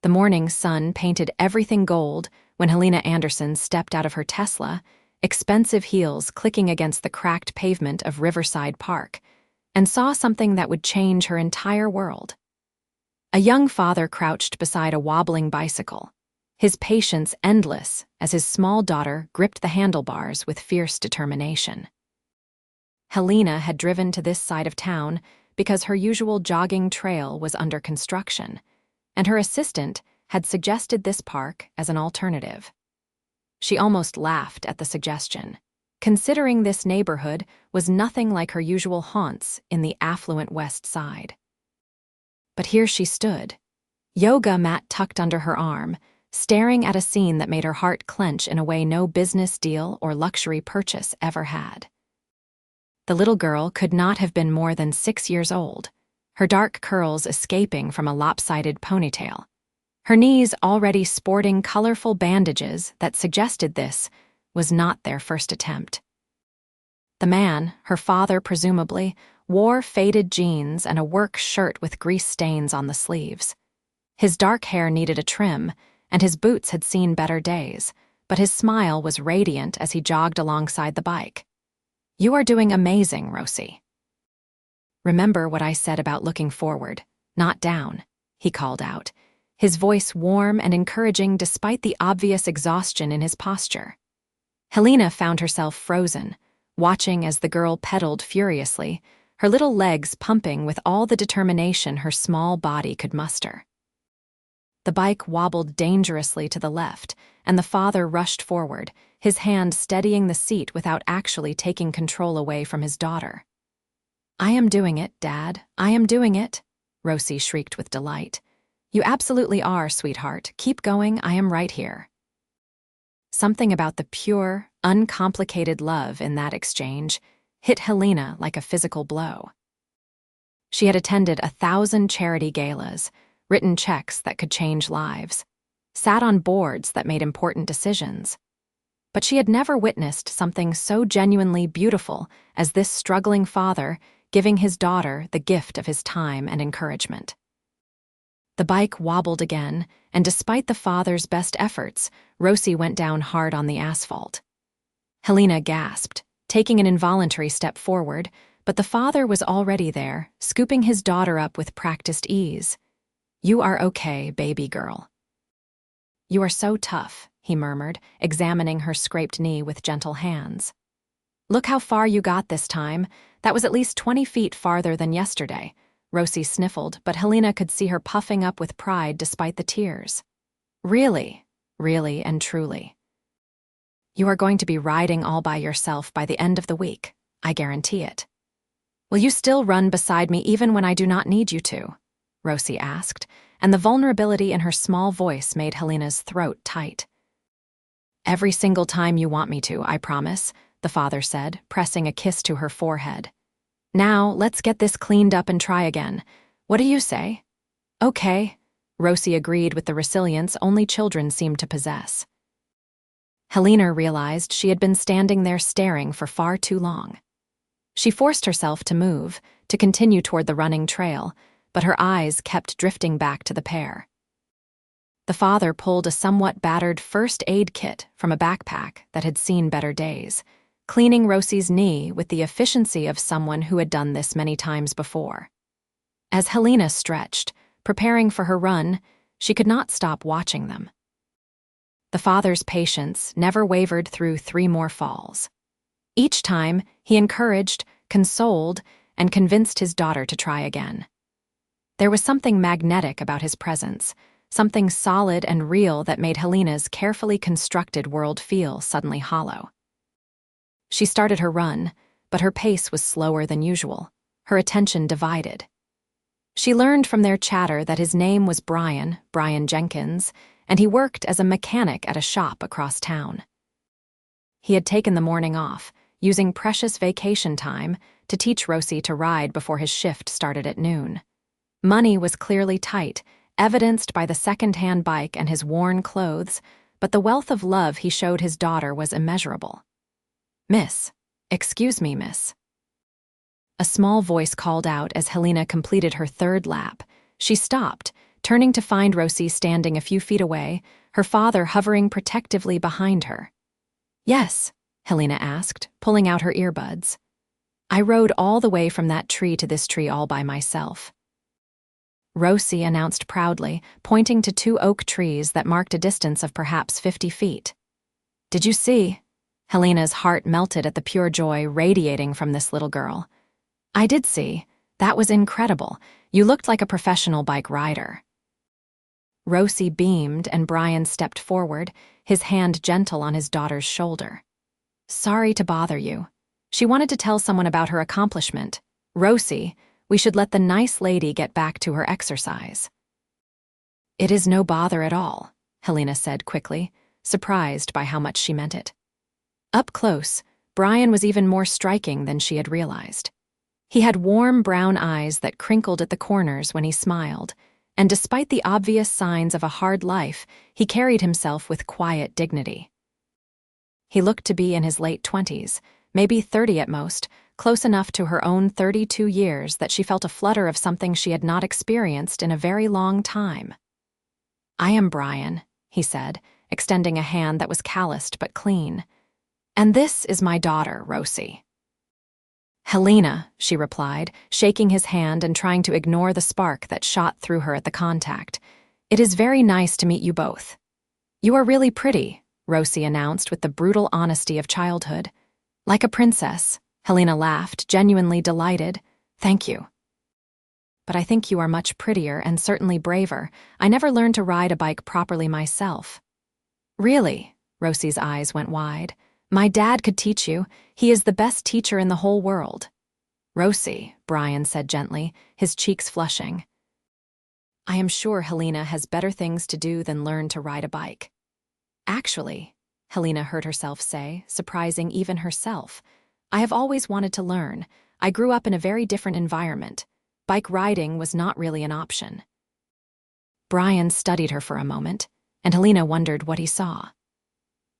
The morning sun painted everything gold when Helena Anderson stepped out of her Tesla, expensive heels clicking against the cracked pavement of Riverside Park, and saw something that would change her entire world. A young father crouched beside a wobbling bicycle, his patience endless as his small daughter gripped the handlebars with fierce determination. Helena had driven to this side of town because her usual jogging trail was under construction, and her assistant had suggested this park as an alternative. She almost laughed at the suggestion, considering this neighborhood was nothing like her usual haunts in the affluent West Side. But here she stood, yoga mat tucked under her arm, staring at a scene that made her heart clench in a way no business deal or luxury purchase ever had. The little girl could not have been more than 6 years old, her dark curls escaping from a lopsided ponytail, her knees already sporting colorful bandages that suggested this was not their first attempt. The man, her father presumably, wore faded jeans and a work shirt with grease stains on the sleeves. His dark hair needed a trim, and his boots had seen better days, but his smile was radiant as he jogged alongside the bike. "You are doing amazing, Rosie. Remember what I said about looking forward, not down," he called out, his voice warm and encouraging despite the obvious exhaustion in his posture. Helena found herself frozen, watching as the girl pedaled furiously, her little legs pumping with all the determination her small body could muster. The bike wobbled dangerously to the left, and the father rushed forward, his hand steadying the seat without actually taking control away from his daughter. "I am doing it, Dad. I am doing it," Rosie shrieked with delight. "You absolutely are, sweetheart. Keep going. I am right here." Something about the pure, uncomplicated love in that exchange hit Helena like a physical blow. She had attended 1,000 charity galas, written checks that could change lives, sat on boards that made important decisions. But she had never witnessed something so genuinely beautiful as this struggling father giving his daughter the gift of his time and encouragement. The bike wobbled again, and despite the father's best efforts, Rosie went down hard on the asphalt. Helena gasped, taking an involuntary step forward, but the father was already there, scooping his daughter up with practiced ease. "You are okay, baby girl." "You are so tough," he murmured, examining her scraped knee with gentle hands. "Look how far you got this time. That was at least 20 feet farther than yesterday." Rosie sniffled, but Helena could see her puffing up with pride despite the tears. "Really, really and truly. You are going to be riding all by yourself by the end of the week, I guarantee it." "Will you still run beside me even when I do not need you to?" Rosie asked, and the vulnerability in her small voice made Helena's throat tight. "Every single time you want me to, I promise," the father said, pressing a kiss to her forehead. "Now, let's get this cleaned up and try again. What do you say?" "Okay," Rosie agreed with the resilience only children seemed to possess. Helena realized she had been standing there staring for far too long. She forced herself to move, to continue toward the running trail, but her eyes kept drifting back to the pair. The father pulled a somewhat battered first aid kit from a backpack that had seen better days, cleaning Rosie's knee with the efficiency of someone who had done this many times before. As Helena stretched, preparing for her run, she could not stop watching them. The father's patience never wavered through 3 more falls. Each time, he encouraged, consoled, and convinced his daughter to try again. There was something magnetic about his presence, something solid and real that made Helena's carefully constructed world feel suddenly hollow. She started her run, but her pace was slower than usual, her attention divided. She learned from their chatter that his name was Brian Jenkins, and he worked as a mechanic at a shop across town. He had taken the morning off, using precious vacation time to teach Rosie to ride before his shift started at noon. Money was clearly tight, evidenced by the second-hand bike and his worn clothes, but the wealth of love he showed his daughter was immeasurable. "Miss, excuse me, miss." A small voice called out as Helena completed her 3rd lap. She stopped, turning to find Rosie standing a few feet away, her father hovering protectively behind her. "Yes?" Helena asked, pulling out her earbuds. "I rode all the way from that tree to this tree all by myself." Rosie announced proudly, pointing to 2 oak trees that marked a distance of perhaps 50 feet. "Did you see?" Helena's heart melted at the pure joy radiating from this little girl. "I did see. That was incredible. You looked like a professional bike rider." Rosie beamed and Brian stepped forward, his hand gentle on his daughter's shoulder. "Sorry to bother you." She wanted to tell someone about her accomplishment. "Rosie, we should let the nice lady get back to her exercise." "It is no bother at all," Helena said quickly, surprised by how much she meant it. Up close, Brian was even more striking than she had realized. He had warm brown eyes that crinkled at the corners when he smiled, and despite the obvious signs of a hard life, he carried himself with quiet dignity. He looked to be in his late 20s, maybe 30 at most, close enough to her own 32 years that she felt a flutter of something she had not experienced in a very long time. "I am Brian," he said, extending a hand that was calloused but clean. "And this is my daughter, Rosie." "Helena," she replied, shaking his hand and trying to ignore the spark that shot through her at the contact. "It is very nice to meet you both." "You are really pretty," Rosie announced with the brutal honesty of childhood. "Like a princess," Helena laughed, genuinely delighted. "Thank you." "But I think you are much prettier and certainly braver. I never learned to ride a bike properly myself." "Really?" Rosie's eyes went wide. "My dad could teach you. He is the best teacher in the whole world." "Rosie," Brian said gently, his cheeks flushing. "I am sure Helena has better things to do than learn to ride a bike." "Actually," Helena heard herself say, surprising even herself, "I have always wanted to learn. I grew up in a very different environment. Bike riding was not really an option." Brian studied her for a moment, and Helena wondered what he saw.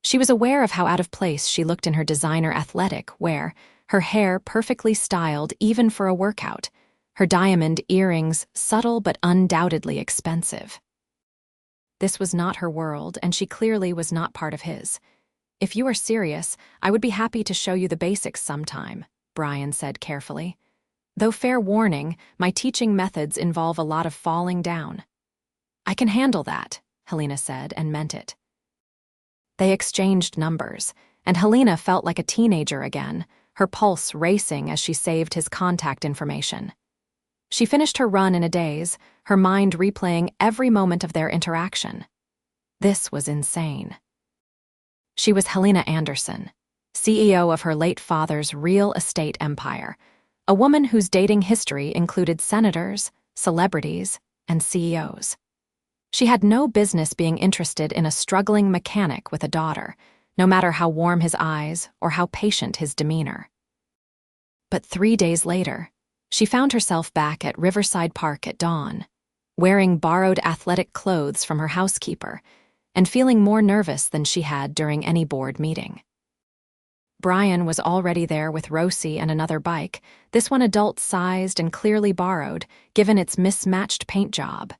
She was aware of how out of place she looked in her designer athletic wear, her hair perfectly styled even for a workout, her diamond earrings subtle but undoubtedly expensive. This was not her world, and she clearly was not part of his. "If you are serious, I would be happy to show you the basics sometime," Brian said carefully. "Though fair warning, my teaching methods involve a lot of falling down." "I can handle that," Helena said, and meant it. They exchanged numbers, and Helena felt like a teenager again, her pulse racing as she saved his contact information. She finished her run in a daze, her mind replaying every moment of their interaction. This was insane. She was Helena Anderson, CEO of her late father's real estate empire, a woman whose dating history included senators, celebrities, and CEOs. She had no business being interested in a struggling mechanic with a daughter, no matter how warm his eyes or how patient his demeanor. But 3 days later, she found herself back at Riverside Park at dawn, wearing borrowed athletic clothes from her housekeeper, and feeling more nervous than she had during any board meeting. Brian was already there with Rosie and another bike, this one adult-sized and clearly borrowed, given its mismatched paint job.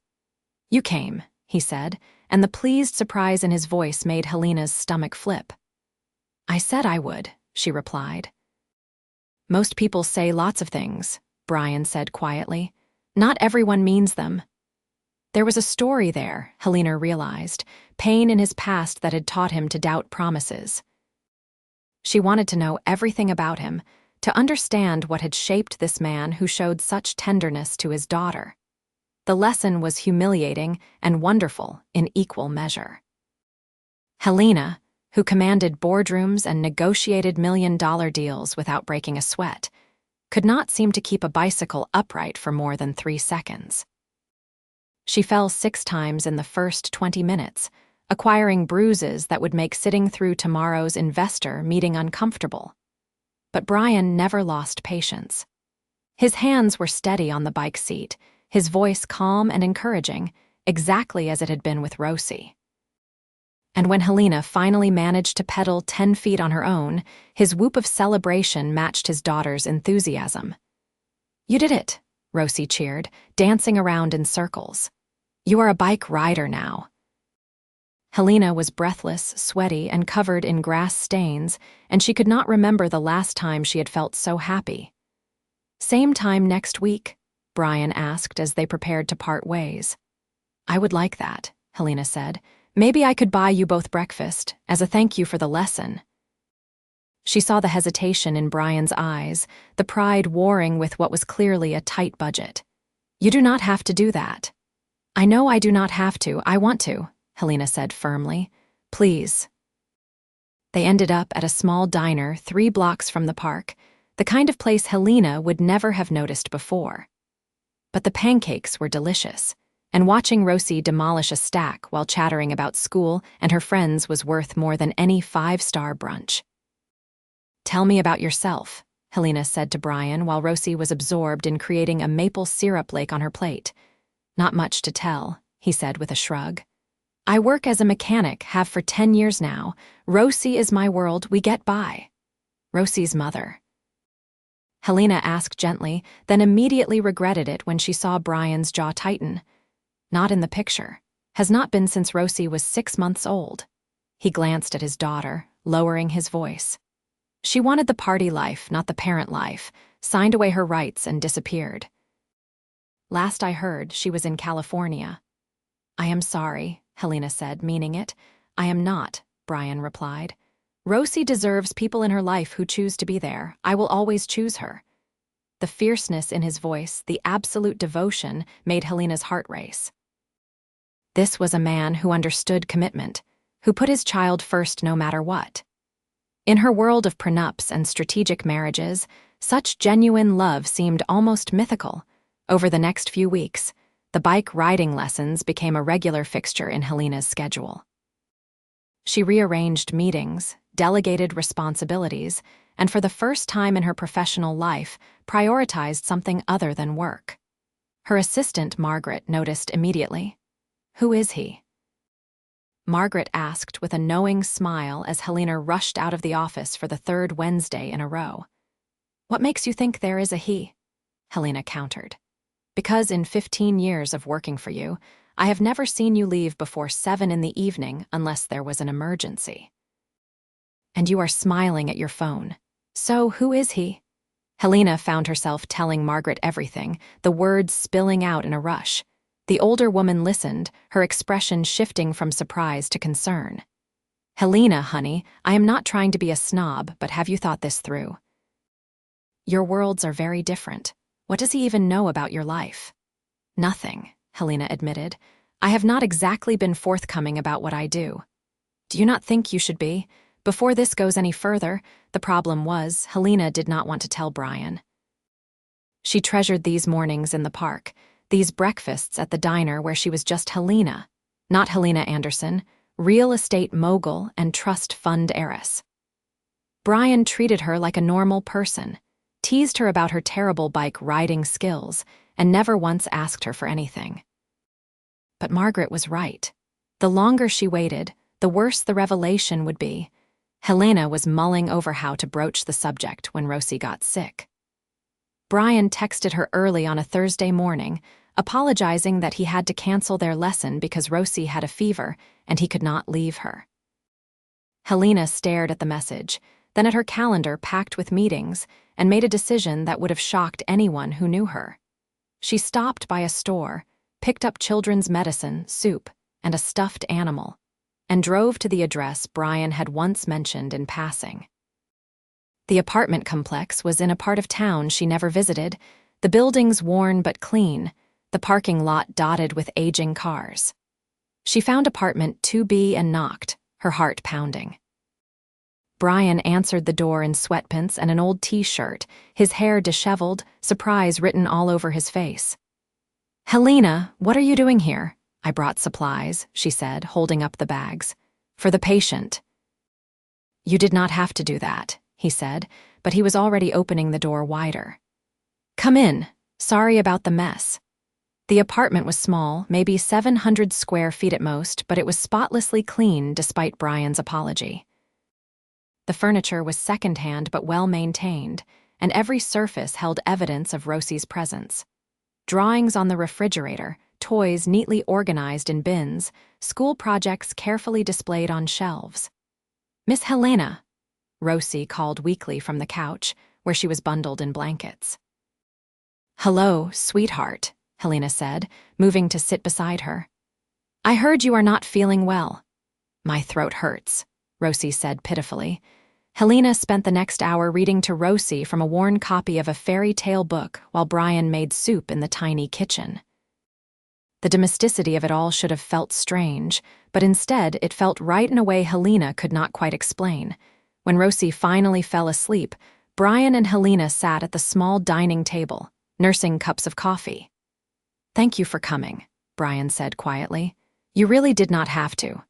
"You came," he said, and the pleased surprise in his voice made Helena's stomach flip. "I said I would," she replied. "Most people say lots of things," Brian said quietly. "Not everyone means them." There was a story there, Helena realized, pain in his past that had taught him to doubt promises. She wanted to know everything about him, to understand what had shaped this man who showed such tenderness to his daughter. The lesson was humiliating and wonderful in equal measure. Helena, who commanded boardrooms and negotiated million-dollar deals without breaking a sweat, could not seem to keep a bicycle upright for more than 3 seconds. She fell 6 times in the first 20 minutes, acquiring bruises that would make sitting through tomorrow's investor meeting uncomfortable. But Brian never lost patience. His hands were steady on the bike seat, his voice calm and encouraging, exactly as it had been with Rosie. And when Helena finally managed to pedal 10 feet on her own, his whoop of celebration matched his daughter's enthusiasm. "You did it," Rosie cheered, dancing around in circles. You are a bike rider now." Helena was breathless, sweaty, and covered in grass stains, and she could not remember the last time she had felt so happy. "Same time next week?" Brian asked as they prepared to part ways. "I would like that," Helena said. "Maybe I could buy you both breakfast, as a thank you for the lesson." She saw the hesitation in Brian's eyes, the pride warring with what was clearly a tight budget. "You do not have to do that." "I know I do not have to, I want to," Helena said firmly. "Please." They ended up at a small diner 3 blocks from the park, the kind of place Helena would never have noticed before. But the pancakes were delicious, and watching Rosie demolish a stack while chattering about school and her friends was worth more than any 5-star brunch. "Tell me about yourself," Helena said to Brian while Rosie was absorbed in creating a maple syrup lake on her plate. "Not much to tell," he said with a shrug. "I work as a mechanic, have for 10 years now. Rosie is my world, we get by." Rosie's mother. Helena asked gently, then immediately regretted it when she saw Brian's jaw tighten. "Not in the picture. Has not been since Rosie was 6 months old." He glanced at his daughter, lowering his voice. "She wanted the party life, not the parent life, signed away her rights and disappeared. Last I heard, she was in California." "I am sorry," Helena said, meaning it. "I am not," Brian replied. "Rosie deserves people in her life who choose to be there. I will always choose her." The fierceness in his voice, the absolute devotion, made Helena's heart race. This was a man who understood commitment, who put his child first no matter what. In her world of prenups and strategic marriages, such genuine love seemed almost mythical. Over the next few weeks, the bike riding lessons became a regular fixture in Helena's schedule. She rearranged meetings, delegated responsibilities, and for the first time in her professional life, prioritized something other than work. Her assistant, Margaret, noticed immediately. "Who is he?" Margaret asked with a knowing smile as Helena rushed out of the office for the 3rd Wednesday in a row. "What makes you think there is a he?" Helena countered. "Because in 15 years of working for you, I have never seen you leave before 7 in the evening unless there was an emergency." "And you are smiling at your phone. So who is he?" Helena found herself telling Margaret everything, the words spilling out in a rush. The older woman listened, her expression shifting from surprise to concern. "Helena, honey, I am not trying to be a snob, but have you thought this through? Your worlds are very different. What does he even know about your life?" "Nothing," Helena admitted. "I have not exactly been forthcoming about what I do." "Do you not think you should be? Before this goes any further," the problem was, Helena did not want to tell Brian. She treasured these mornings in the park, these breakfasts at the diner where she was just Helena, not Helena Anderson, real estate mogul and trust fund heiress. Brian treated her like a normal person, teased her about her terrible bike riding skills, and never once asked her for anything. But Margaret was right. The longer she waited, the worse the revelation would be. Helena was mulling over how to broach the subject when Rosie got sick. Brian texted her early on a Thursday morning, apologizing that he had to cancel their lesson because Rosie had a fever and he could not leave her. Helena stared at the message, then at her calendar packed with meetings, and made a decision that would have shocked anyone who knew her. She stopped by a store, picked up children's medicine, soup, and a stuffed animal, and drove to the address Brian had once mentioned in passing. The apartment complex was in a part of town she never visited, the buildings worn but clean, the parking lot dotted with aging cars. She found apartment 2B and knocked, her heart pounding. Brian answered the door in sweatpants and an old t-shirt, his hair disheveled, surprise written all over his face. "Helena, what are you doing here?" "I brought supplies," she said, holding up the bags. "For the patient." "You did not have to do that," he said, but he was already opening the door wider. "Come in. Sorry about the mess." The apartment was small, maybe 700 square feet at most, but it was spotlessly clean despite Brian's apology. The furniture was secondhand but well-maintained, and every surface held evidence of Rosie's presence. Drawings on the refrigerator, toys neatly organized in bins, school projects carefully displayed on shelves. "Miss Helena," Rosie called weakly from the couch, where she was bundled in blankets. "Hello, sweetheart," Helena said, moving to sit beside her. "I heard you are not feeling well." "My throat hurts," Rosie said pitifully. Helena spent the next hour reading to Rosie from a worn copy of a fairy tale book while Brian made soup in the tiny kitchen. The domesticity of it all should have felt strange, but instead it felt right in a way Helena could not quite explain. When Rosie finally fell asleep, Brian and Helena sat at the small dining table, nursing cups of coffee. "Thank you for coming," Brian said quietly. "You really did not have to."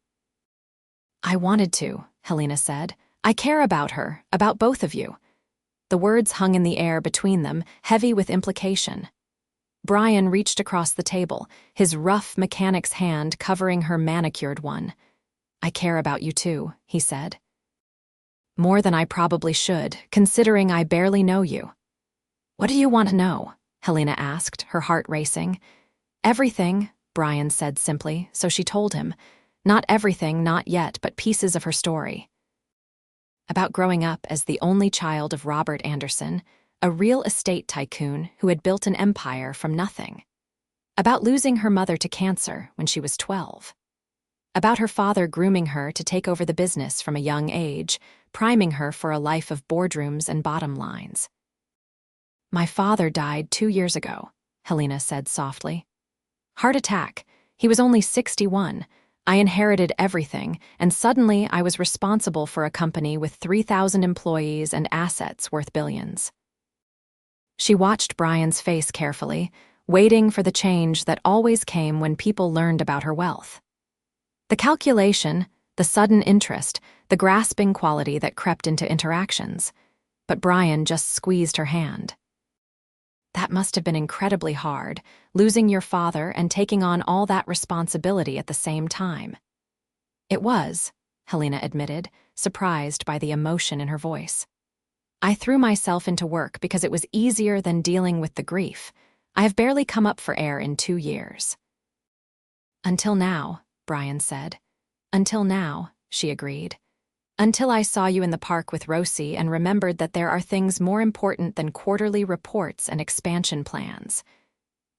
"I wanted to," Helena said. "I care about her, about both of you." The words hung in the air between them, heavy with implication. Brian reached across the table, his rough mechanic's hand covering her manicured one. "I care about you too," he said. "More than I probably should, considering I barely know you." "What do you want to know?" Helena asked, her heart racing. "Everything," Brian said simply, so she told him. Not everything, not yet, but pieces of her story. About growing up as the only child of Robert Anderson, a real estate tycoon who had built an empire from nothing. About losing her mother to cancer when she was 12. About her father grooming her to take over the business from a young age, priming her for a life of boardrooms and bottom lines. "My father died 2 years ago," Helena said softly. "Heart attack. He was only 61. I inherited everything, and suddenly I was responsible for a company with 3,000 employees and assets worth billions." She watched Brian's face carefully, waiting for the change that always came when people learned about her wealth. The calculation, the sudden interest, the grasping quality that crept into interactions. But Brian just squeezed her hand. "That must have been incredibly hard, losing your father and taking on all that responsibility at the same time." "It was," Helena admitted, surprised by the emotion in her voice. "I threw myself into work because it was easier than dealing with the grief. I have barely come up for air in 2 years." "Until now," Brian said. "Until now," she agreed. "Until I saw you in the park with Rosie and remembered that there are things more important than quarterly reports and expansion plans."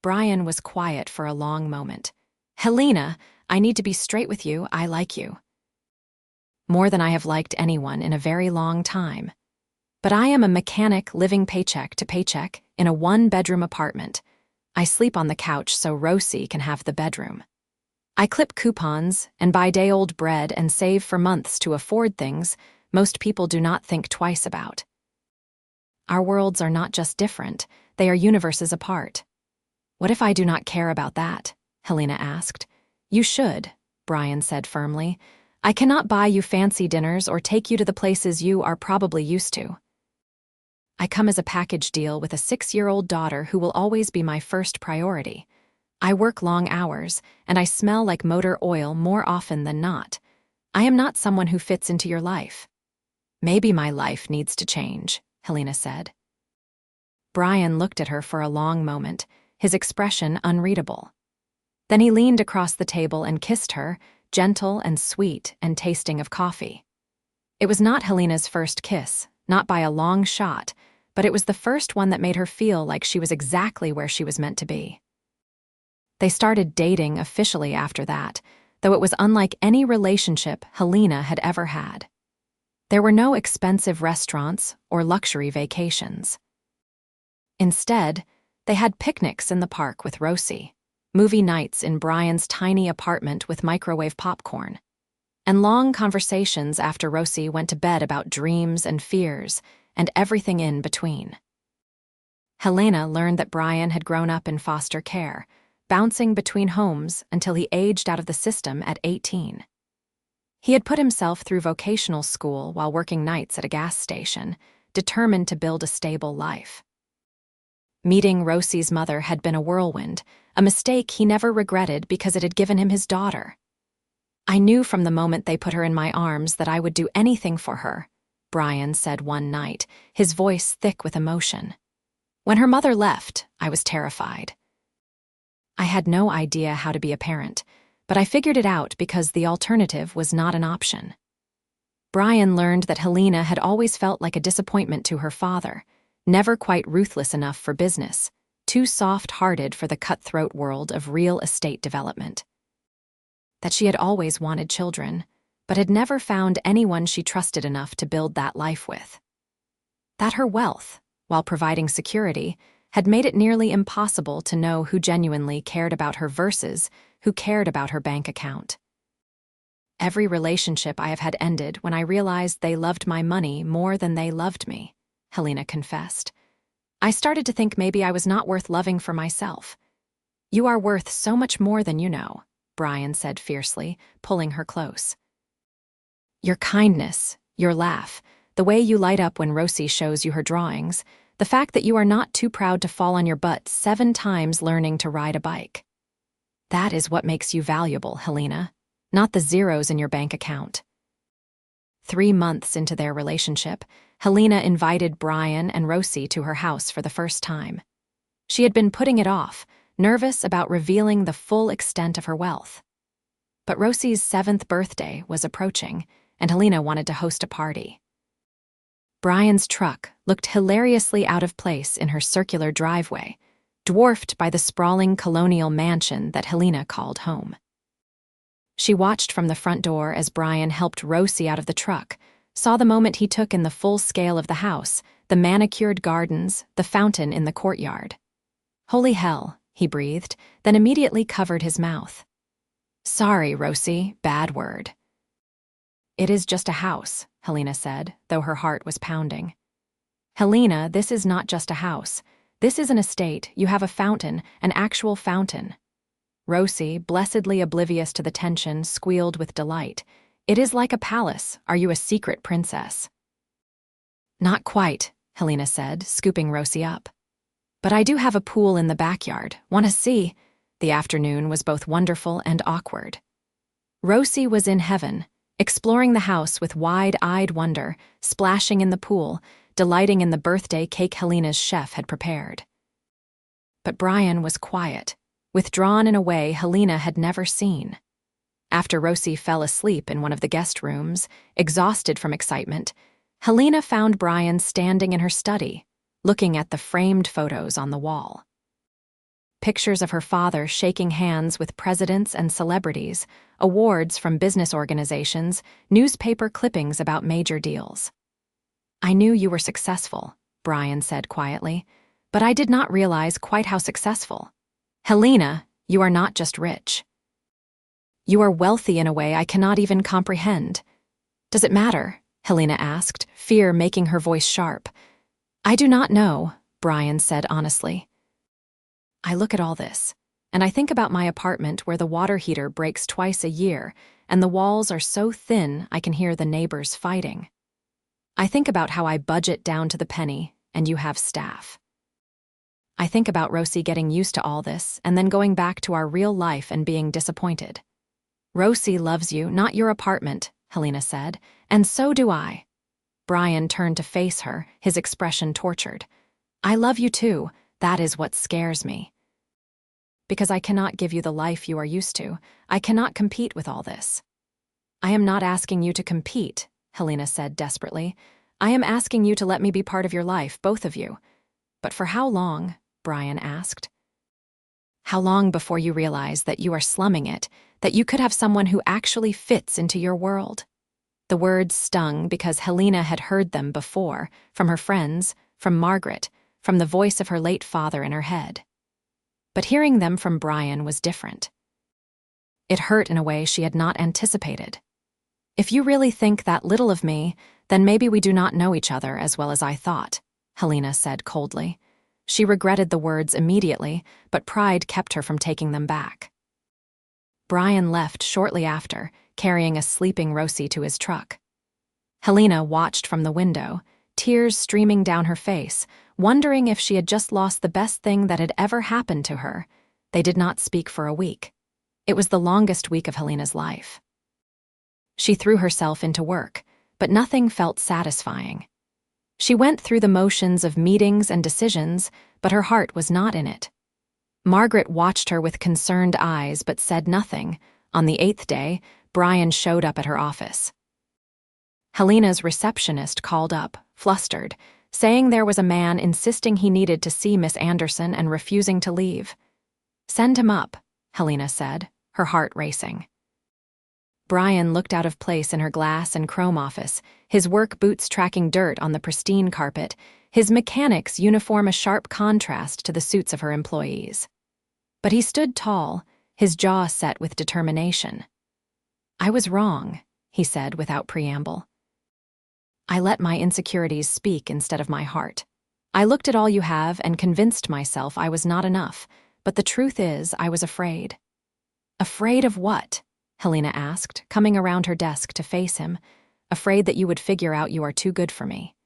Brian was quiet for a long moment. "Helena, I need to be straight with you. I like you. More than I have liked anyone in a very long time. But I am a mechanic living paycheck to paycheck in a 1-bedroom apartment. I sleep on the couch so Rosie can have the bedroom. I clip coupons and buy day-old bread and save for months to afford things most people do not think twice about. Our worlds are not just different, they are universes apart." "What if I do not care about that?" Helena asked. "You should," Brian said firmly. "I cannot buy you fancy dinners or take you to the places you are probably used to. I come as a package deal with a 6-year-old daughter who will always be my first priority. I work long hours, and I smell like motor oil more often than not. I am not someone who fits into your life." "Maybe my life needs to change," Helena said. Brian looked at her for a long moment, his expression unreadable. Then he leaned across the table and kissed her, gentle and sweet and tasting of coffee. It was not Helena's first kiss, not by a long shot, but it was the first one that made her feel like she was exactly where she was meant to be. They started dating officially after that, though it was unlike any relationship Helena had ever had. There were no expensive restaurants or luxury vacations. Instead, they had picnics in the park with Rosie, movie nights in Brian's tiny apartment with microwave popcorn, and long conversations after Rosie went to bed about dreams and fears and everything in between. Helena learned that Brian had grown up in foster care, bouncing between homes until he aged out of the system at 18. He had put himself through vocational school while working nights at a gas station, determined to build a stable life. Meeting Rosie's mother had been a whirlwind, a mistake he never regretted because it had given him his daughter. "I knew from the moment they put her in my arms that I would do anything for her," Brian said one night, his voice thick with emotion. "When her mother left, I was terrified. I had no idea how to be a parent, but I figured it out because the alternative was not an option. Brian learned that Helena had always felt like a disappointment to her father, never quite ruthless enough for business, too soft-hearted for the cutthroat world of real estate development. That she had always wanted children, but had never found anyone she trusted enough to build that life with. That her wealth, while providing security, had made it nearly impossible to know who genuinely cared about her versus who cared about her bank account. Every relationship I have had ended when I realized they loved my money more than they loved me, Helena confessed. I started to think maybe I was not worth loving for myself. You are worth so much more than you know, Brian said fiercely, pulling her close. Your kindness, your laugh, the way you light up when Rosie shows you her drawings, the fact that you are not too proud to fall on your butt 7 times learning to ride a bike. That is what makes you valuable, Helena, not the zeros in your bank account. 3 months into their relationship, Helena invited Brian and Rosie to her house for the first time. She had been putting it off, nervous about revealing the full extent of her wealth. But Rosie's 7th birthday was approaching, and Helena wanted to host a party. Brian's truck looked hilariously out of place in her circular driveway, dwarfed by the sprawling colonial mansion that Helena called home. She watched from the front door as Brian helped Rosie out of the truck, saw the moment he took in the full scale of the house, the manicured gardens, the fountain in the courtyard. Holy hell, he breathed, then immediately covered his mouth. Sorry, Rosie, bad word. It is just a house, Helena said, though her heart was pounding. Helena, this is not just a house. This is an estate. You have a fountain, an actual fountain. Rosie, blessedly oblivious to the tension, squealed with delight. It is like a palace. Are you a secret princess? Not quite, Helena said, scooping Rosie up. But I do have a pool in the backyard. Want to see? The afternoon was both wonderful and awkward. Rosie was in heaven, exploring the house with wide-eyed wonder, splashing in the pool, delighting in the birthday cake Helena's chef had prepared. But Brian was quiet, withdrawn in a way Helena had never seen. After Rosie fell asleep in one of the guest rooms, exhausted from excitement, Helena found Brian standing in her study, looking at the framed photos on the wall. Pictures of her father shaking hands with presidents and celebrities, awards from business organizations, newspaper clippings about major deals. I knew you were successful, Brian said quietly, but I did not realize quite how successful. Helena, you are not just rich. You are wealthy in a way I cannot even comprehend. Does it matter? Helena asked, fear making her voice sharp. I do not know, Brian said honestly. I look at all this, and I think about my apartment where the water heater breaks twice a year, and the walls are so thin I can hear the neighbors fighting. I think about how I budget down to the penny, and you have staff. I think about Rosie getting used to all this and then going back to our real life and being disappointed. Rosie loves you, not your apartment, Helena said, and so do I. Brian turned to face her, his expression tortured. I love you too, that is what scares me. Because I cannot give you the life you are used to, I cannot compete with all this. I am not asking you to compete, Helena said desperately. I am asking you to let me be part of your life, both of you. But for how long? Brian asked. How long before you realize that you are slumming it, that you could have someone who actually fits into your world? The words stung because Helena had heard them before, from her friends, from Margaret, from the voice of her late father in her head. But hearing them from Brian was different. It hurt in a way she had not anticipated. If you really think that little of me, then maybe we do not know each other as well as I thought, Helena said coldly. She regretted the words immediately, but pride kept her from taking them back. Brian left shortly after, carrying a sleeping Rosie to his truck. Helena watched from the window, tears streaming down her face, wondering if she had just lost the best thing that had ever happened to her. They did not speak for a week. It was the longest week of Helena's life. She threw herself into work, but nothing felt satisfying. She went through the motions of meetings and decisions, but her heart was not in it. Margaret watched her with concerned eyes but said nothing. On the 8th day, Brian showed up at her office. Helena's receptionist called up, flustered, saying there was a man insisting he needed to see Miss Anderson and refusing to leave. "Send him up," Helena said, her heart racing. Brian looked out of place in her glass and chrome office, his work boots tracking dirt on the pristine carpet, his mechanic's uniform a sharp contrast to the suits of her employees. But he stood tall, his jaw set with determination. "I was wrong," he said without preamble. "I let my insecurities speak instead of my heart. I looked at all you have and convinced myself I was not enough, but the truth is I was afraid." "Afraid of what?" Helena asked, coming around her desk to face him. "Afraid that you would figure out you are too good for me.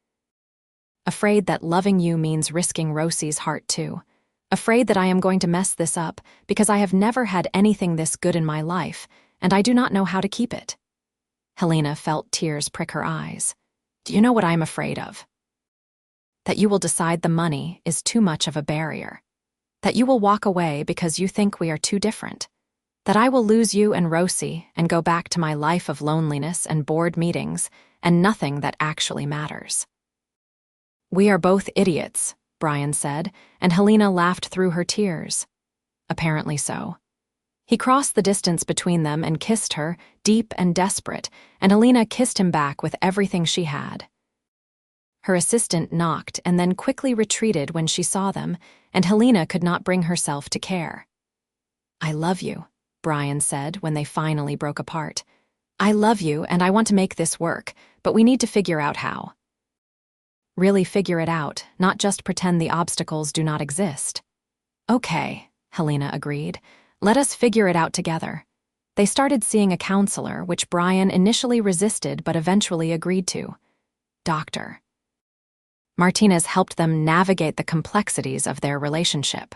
Afraid that loving you means risking Rosie's heart too. Afraid that I am going to mess this up because I have never had anything this good in my life, and I do not know how to keep it." Helena felt tears prick her eyes. "Do you know what I am afraid of? That you will decide the money is too much of a barrier. That you will walk away because you think we are too different. That I will lose you and Rosie and go back to my life of loneliness and bored meetings and nothing that actually matters." "We are both idiots," Brian said, and Helena laughed through her tears. Apparently so. He crossed the distance between them and kissed her, deep and desperate, and Helena kissed him back with everything she had. Her assistant knocked and then quickly retreated when she saw them, and Helena could not bring herself to care. "I love you," Brian said when they finally broke apart. "I love you and I want to make this work, but we need to figure out how." Really figure it out, not just pretend the obstacles do not exist. "Okay," Helena agreed. "Let us figure it out together." They started seeing a counselor, which Brian initially resisted but eventually agreed to. Dr. Martinez helped them navigate the complexities of their relationship.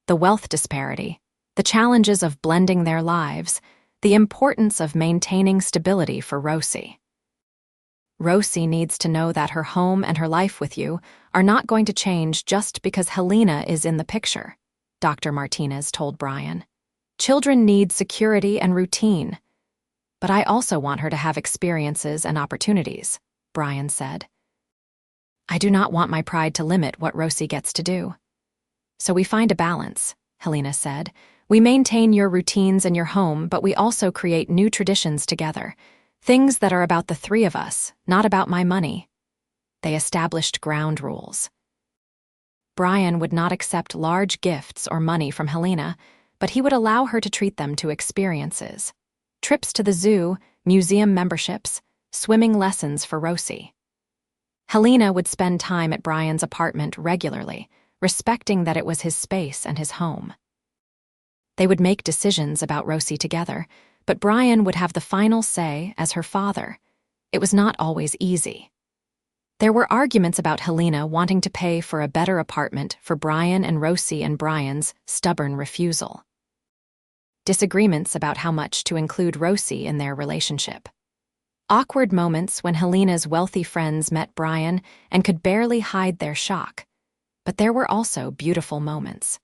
The wealth disparity, the challenges of blending their lives, the importance of maintaining stability for Rosie. "Rosie needs to know that her home and her life with you are not going to change just because Helena is in the picture," Dr. Martinez told Brian. "Children need security and routine. But I also want her to have experiences and opportunities," Brian said. "I do not want my pride to limit what Rosie gets to do." "So we find a balance," Helena said. "We maintain your routines and your home, but we also create new traditions together. Things that are about the three of us, not about my money." They established ground rules. Brian would not accept large gifts or money from Helena, but he would allow her to treat them to experiences. Trips to the zoo, museum memberships, swimming lessons for Rosie. Helena would spend time at Brian's apartment regularly, respecting that it was his space and his home. They would make decisions about Rosie together, but Brian would have the final say as her father. It was not always easy. There were arguments about Helena wanting to pay for a better apartment for Brian and Rosie and Brian's stubborn refusal. Disagreements about how much to include Rosie in their relationship. Awkward moments when Helena's wealthy friends met Brian and could barely hide their shock. But there were also beautiful moments.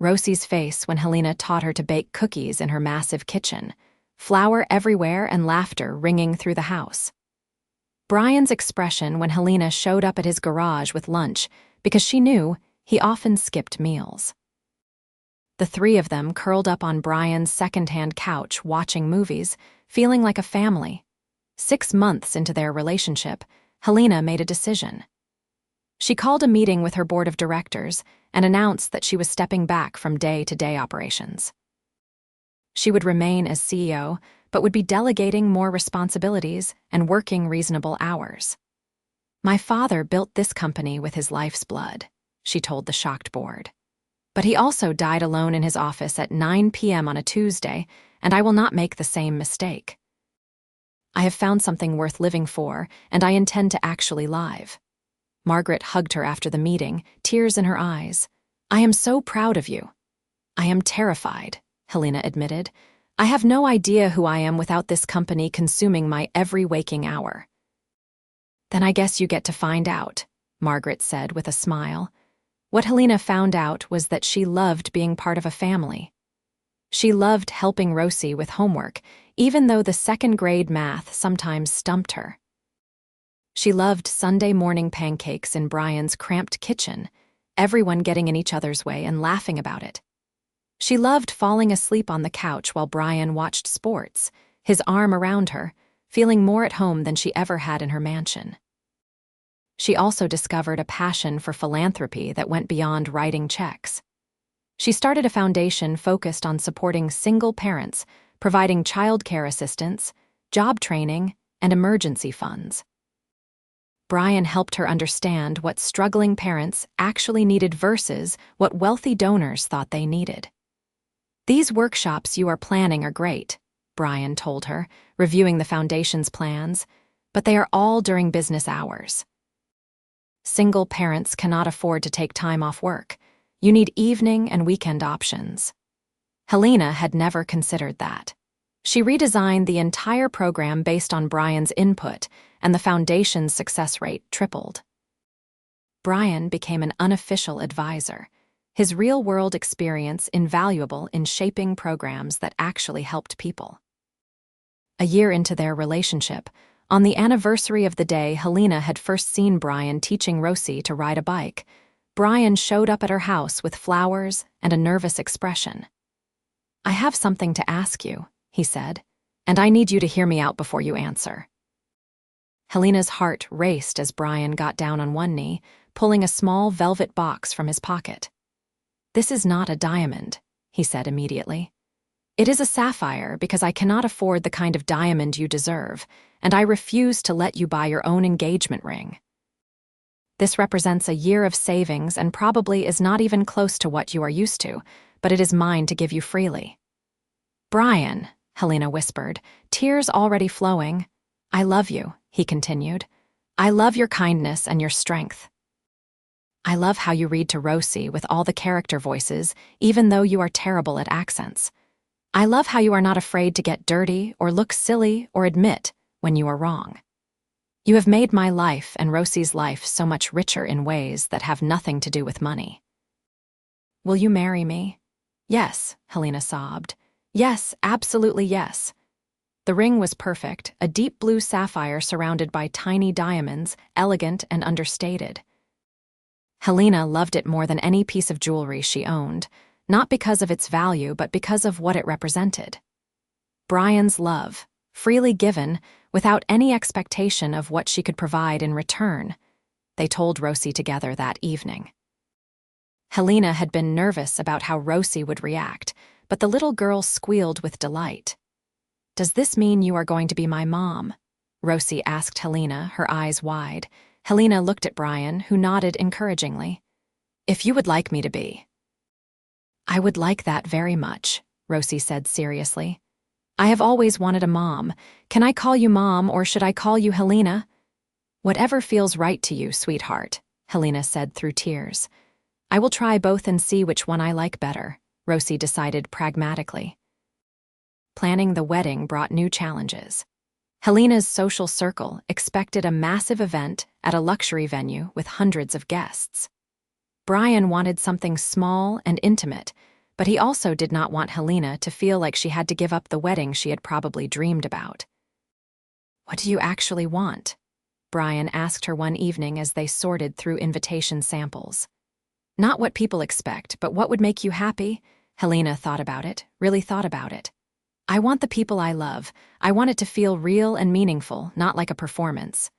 Rosie's face when Helena taught her to bake cookies in her massive kitchen, flour everywhere and laughter ringing through the house. Brian's expression when Helena showed up at his garage with lunch because she knew he often skipped meals. The three of them curled up on Brian's second-hand couch watching movies, feeling like a family. 6 months into their relationship, Helena made a decision. She called a meeting with her board of directors and announced that she was stepping back from day-to-day operations. She would remain as CEO, but would be delegating more responsibilities and working reasonable hours. "My father built this company with his life's blood," she told the shocked board. "But he also died alone in his office at 9 p.m. on a Tuesday, and I will not make the same mistake. I have found something worth living for, and I intend to actually live." Margaret hugged her after the meeting, tears in her eyes. "I am so proud of you." "I am terrified," Helena admitted. "I have no idea who I am without this company consuming my every waking hour." "Then I guess you get to find out," Margaret said with a smile. What Helena found out was that she loved being part of a family. She loved helping Rosie with homework, even though the second-grade math sometimes stumped her. She loved Sunday morning pancakes in Brian's cramped kitchen, everyone getting in each other's way and laughing about it. She loved falling asleep on the couch while Brian watched sports, his arm around her, feeling more at home than she ever had in her mansion. She also discovered a passion for philanthropy that went beyond writing checks. She started a foundation focused on supporting single parents, providing childcare assistance, job training, and emergency funds. Brian helped her understand what struggling parents actually needed versus what wealthy donors thought they needed. "These workshops you are planning are great," Brian told her, reviewing the foundation's plans, "but they are all during business hours. Single parents cannot afford to take time off work. You need evening and weekend options." Helena had never considered that. She redesigned the entire program based on Brian's input, and the foundation's success rate tripled. Brian became an unofficial advisor, his real-world experience invaluable in shaping programs that actually helped people. A year into their relationship, on the anniversary of the day Helena had first seen Brian teaching Rosie to ride a bike, Brian showed up at her house with flowers and a nervous expression. "I have something to ask you," he said, "and I need you to hear me out before you answer." Helena's heart raced as Brian got down on one knee, pulling a small velvet box from his pocket. "This is not a diamond," he said immediately. "It is a sapphire because I cannot afford the kind of diamond you deserve, and I refuse to let you buy your own engagement ring. This represents a year of savings and probably is not even close to what you are used to, but it is mine to give you freely." "Brian," Helena whispered, tears already flowing. "I love you," he continued. "I love your kindness and your strength. I love how you read to Rosie with all the character voices, even though you are terrible at accents. I love how you are not afraid to get dirty or look silly or admit when you are wrong. You have made my life and Rosie's life so much richer in ways that have nothing to do with money. Will you marry me?" "Yes," Helena sobbed. "Yes, absolutely yes." The ring was perfect, a deep blue sapphire surrounded by tiny diamonds, elegant and understated. Helena loved it more than any piece of jewelry she owned, not because of its value but because of what it represented. Brian's love, freely given, without any expectation of what she could provide in return, they told Rosie together that evening. Helena had been nervous about how Rosie would react, but the little girl squealed with delight. "Does this mean you are going to be my mom?" Rosie asked Helena, her eyes wide. Helena looked at Brian, who nodded encouragingly. "If you would like me to be." "I would like that very much," Rosie said seriously. "I have always wanted a mom. Can I call you Mom or should I call you Helena?" "Whatever feels right to you, sweetheart," Helena said through tears. "I will try both and see which one I like better," Rosie decided pragmatically. Planning the wedding brought new challenges. Helena's social circle expected a massive event at a luxury venue with hundreds of guests. Brian wanted something small and intimate, but he also did not want Helena to feel like she had to give up the wedding she had probably dreamed about. "What do you actually want?" Brian asked her one evening as they sorted through invitation samples. "Not what people expect, but what would make you happy?" Helena thought about it, really thought about it. "I want the people I love. I want it to feel real and meaningful, not like a performance.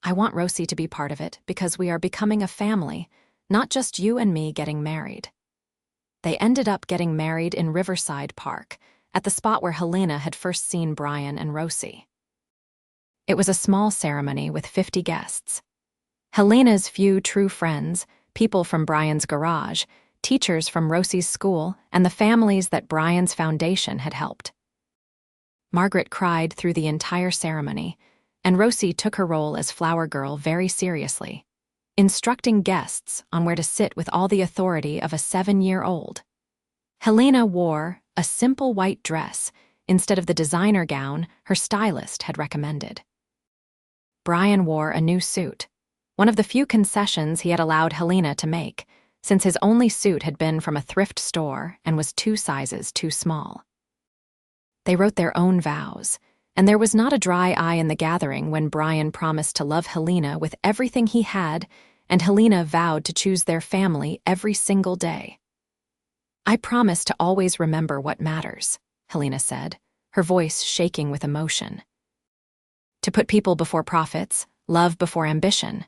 I want Rosie to be part of it because we are becoming a family, not just you and me getting married." They ended up getting married in Riverside Park, at the spot where Helena had first seen Brian and Rosie. It was a small ceremony with 50 guests. Helena's few true friends, people from Brian's garage, teachers from Rosie's school, and the families that Brian's foundation had helped. Margaret cried through the entire ceremony, and Rosie took her role as flower girl very seriously, instructing guests on where to sit with all the authority of a 7-year-old. Helena wore a simple white dress instead of the designer gown her stylist had recommended. Brian wore a new suit, one of the few concessions he had allowed Helena to make, since his only suit had been from a thrift store and was 2 sizes too small. They wrote their own vows, and there was not a dry eye in the gathering when Brian promised to love Helena with everything he had, and Helena vowed to choose their family every single day. "I promise to always remember what matters," Helena said, her voice shaking with emotion. "To put people before profits, love before ambition.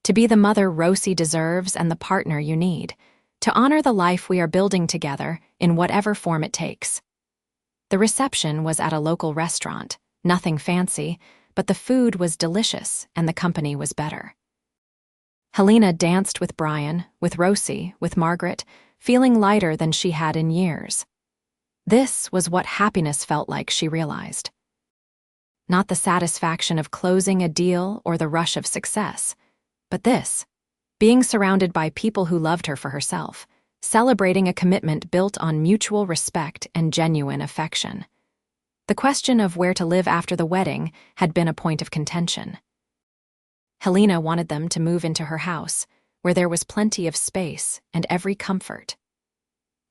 To be the mother Rosie deserves and the partner you need. To honor the life we are building together in whatever form it takes." The reception was at a local restaurant, nothing fancy, but the food was delicious and the company was better. Helena danced with Brian, with Rosie, with Margaret, feeling lighter than she had in years. This was what happiness felt like, she realized. Not the satisfaction of closing a deal or the rush of success, but this, being surrounded by people who loved her for herself, celebrating a commitment built on mutual respect and genuine affection. The question of where to live after the wedding had been a point of contention. Helena wanted them to move into her house, where there was plenty of space and every comfort.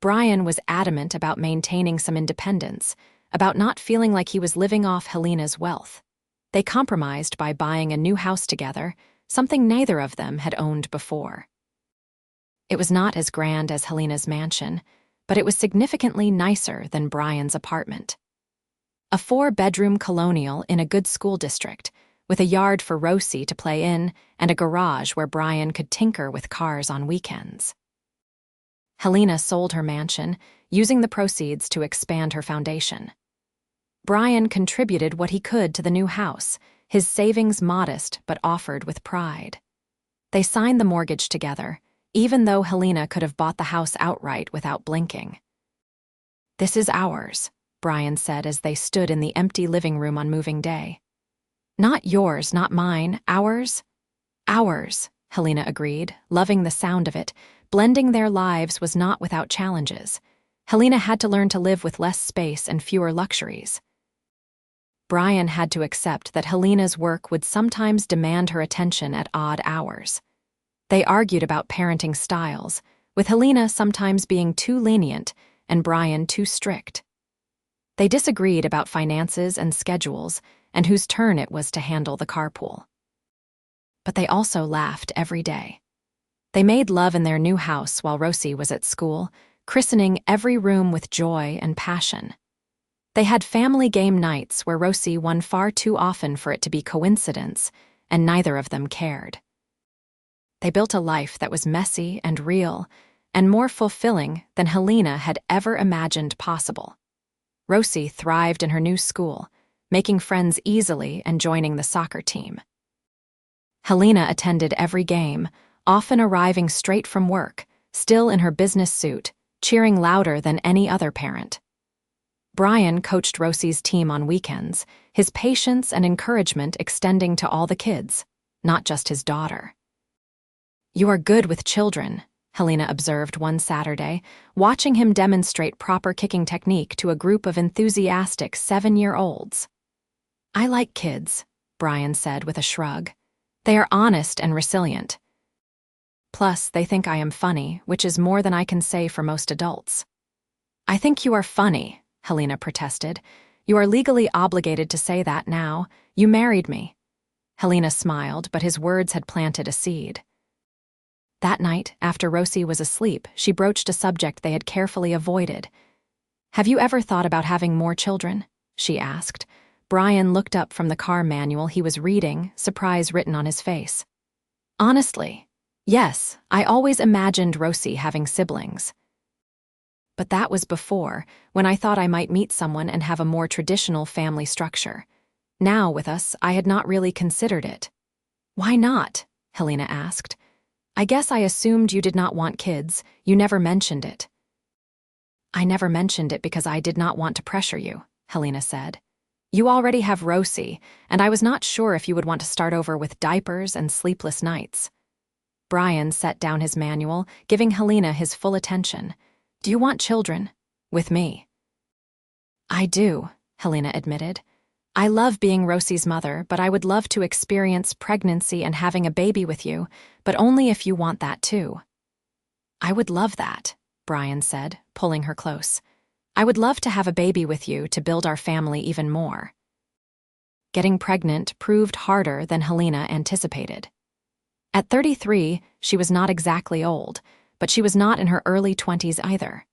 Brian was adamant about maintaining some independence, about not feeling like he was living off Helena's wealth. They compromised by buying a new house together, something neither of them had owned before. It was not as grand as Helena's mansion, but it was significantly nicer than Brian's apartment. A 4-bedroom colonial in a good school district, with a yard for Rosie to play in and a garage where Brian could tinker with cars on weekends. Helena sold her mansion, using the proceeds to expand her foundation. Brian contributed what he could to the new house, his savings modest but offered with pride. They signed the mortgage together, even though Helena could have bought the house outright without blinking. "This is ours," Brian said as they stood in the empty living room on moving day. "Not yours, not mine, ours." "Ours," Helena agreed, loving the sound of it. Blending their lives was not without challenges. Helena had to learn to live with less space and fewer luxuries. Brian had to accept that Helena's work would sometimes demand her attention at odd hours. They argued about parenting styles, with Helena sometimes being too lenient and Brian too strict. They disagreed about finances and schedules and whose turn it was to handle the carpool. But they also laughed every day. They made love in their new house while Rosie was at school, christening every room with joy and passion. They had family game nights where Rosie won far too often for it to be coincidence, and neither of them cared. They built a life that was messy and real, and more fulfilling than Helena had ever imagined possible. Rosie thrived in her new school, making friends easily and joining the soccer team. Helena attended every game, often arriving straight from work, still in her business suit, cheering louder than any other parent. Brian coached Rosie's team on weekends, his patience and encouragement extending to all the kids, not just his daughter. "You are good with children," Helena observed one Saturday, watching him demonstrate proper kicking technique to a group of enthusiastic 7-year-olds. "I like kids," Brian said with a shrug. "They are honest and resilient. Plus, they think I am funny, which is more than I can say for most adults." "I think you are funny," Helena protested. "You are legally obligated to say that now. You married me." Helena smiled, but his words had planted a seed. That night, after Rosie was asleep, she broached a subject they had carefully avoided. "Have you ever thought about having more children?" she asked. Brian looked up from the car manual he was reading, surprise written on his face. "Honestly, yes, I always imagined Rosie having siblings. But that was before, when I thought I might meet someone and have a more traditional family structure. Now, with us, I had not really considered it." "Why not?" Helena asked. "I guess I assumed you did not want kids. You never mentioned it." "I never mentioned it because I did not want to pressure you," Helena said. "You already have Rosie, and I was not sure if you would want to start over with diapers and sleepless nights." Brian set down his manual, giving Helena his full attention. "Do you want children? With me?" "I do," Helena admitted. I love being Rosie's mother, but I would love to experience pregnancy and having a baby with you, but only if you want that too. I would love that, Brian said, pulling her close. I would love to have a baby with you to build our family even more. Getting pregnant proved harder than Helena anticipated. At 33, she was not exactly old, but she was not in her early 20s either.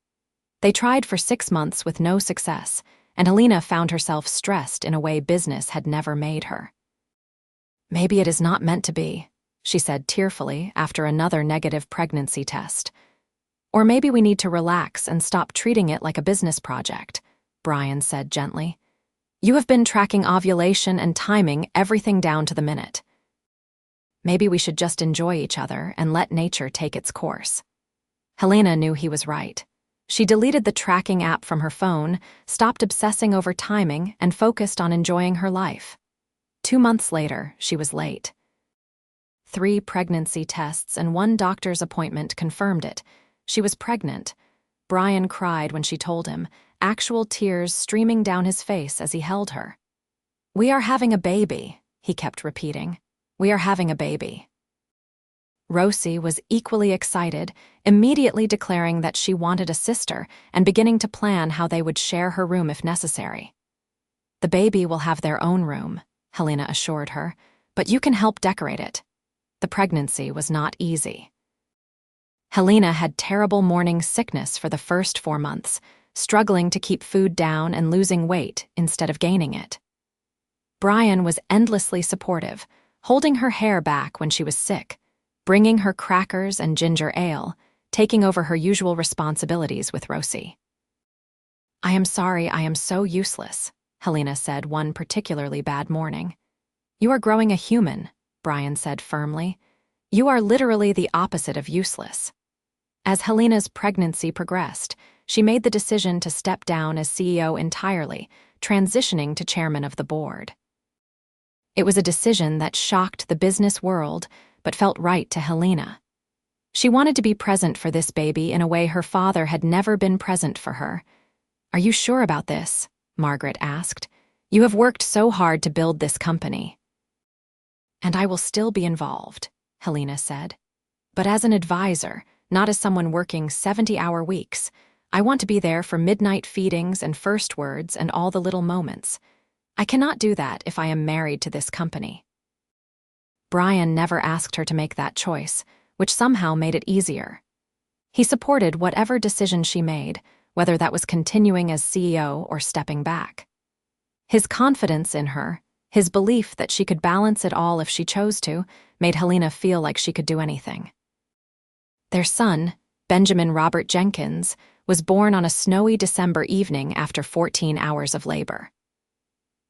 They tried for 6 months with no success, and Helena found herself stressed in a way business had never made her. Maybe it is not meant to be, she said tearfully after another negative pregnancy test. Or maybe we need to relax and stop treating it like a business project, Brian said gently. You have been tracking ovulation and timing everything down to the minute. Maybe we should just enjoy each other and let nature take its course. Helena knew he was right. She deleted the tracking app from her phone, stopped obsessing over timing, and focused on enjoying her life. 2 months later, she was late. 3 pregnancy tests and 1 doctor's appointment confirmed it. She was pregnant. Brian cried when she told him, actual tears streaming down his face as he held her. We are having a baby, he kept repeating. We are having a baby. Rosie was equally excited, immediately declaring that she wanted a sister and beginning to plan how they would share her room if necessary. The baby will have their own room, Helena assured her, but you can help decorate it. The pregnancy was not easy. Helena had terrible morning sickness for the first 4 months, struggling to keep food down and losing weight instead of gaining it. Brian was endlessly supportive, holding her hair back when she was sick, bringing her crackers and ginger ale, taking over her usual responsibilities with Rosie. I am sorry I am so useless, Helena said one particularly bad morning. You are growing a human, Brian said firmly. You are literally the opposite of useless. As Helena's pregnancy progressed, she made the decision to step down as CEO entirely, transitioning to chairman of the board. It was a decision that shocked the business world, but felt right to Helena. She wanted to be present for this baby in a way her father had never been present for her. Are you sure about this? Margaret asked. You have worked so hard to build this company. And I will still be involved, Helena said. But as an advisor, not as someone working 70-hour weeks. I want to be there for midnight feedings and first words and all the little moments. I cannot do that if I am married to this company. Brian never asked her to make that choice, which somehow made it easier. He supported whatever decision she made, whether that was continuing as CEO or stepping back. His confidence in her, his belief that she could balance it all if she chose to, made Helena feel like she could do anything. Their son, Benjamin Robert Jenkins, was born on a snowy December evening after 14 hours of labor.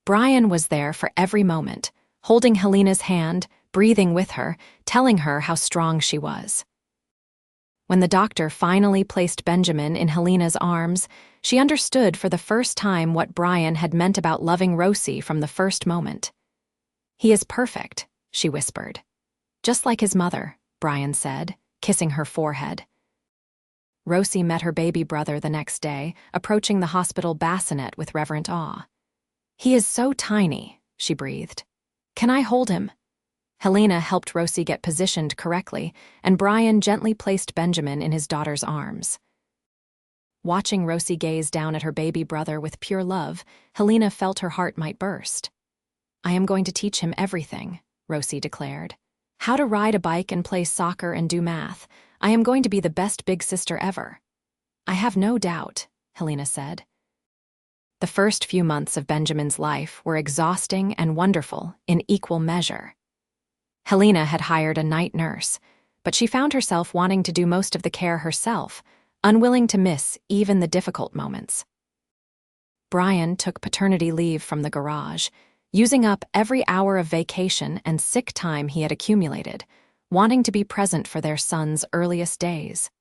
Brian was there for every moment, holding Helena's hand, breathing with her, telling her how strong she was. When the doctor finally placed Benjamin in Helena's arms, she understood for the first time what Brian had meant about loving Rosie from the first moment. He is perfect, she whispered. Just like his mother, Brian said, kissing her forehead. Rosie met her baby brother the next day, approaching the hospital bassinet with reverent awe. He is so tiny, she breathed. Can I hold him? Helena helped Rosie get positioned correctly, and Brian gently placed Benjamin in his daughter's arms. Watching Rosie gaze down at her baby brother with pure love, Helena felt her heart might burst. I am going to teach him everything, Rosie declared. How to ride a bike and play soccer and do math. I am going to be the best big sister ever. I have no doubt, Helena said. The first few months of Benjamin's life were exhausting and wonderful in equal measure. Helena had hired a night nurse, but she found herself wanting to do most of the care herself, unwilling to miss even the difficult moments. Brian took paternity leave from the garage, using up every hour of vacation and sick time he had accumulated, wanting to be present for their son's earliest days.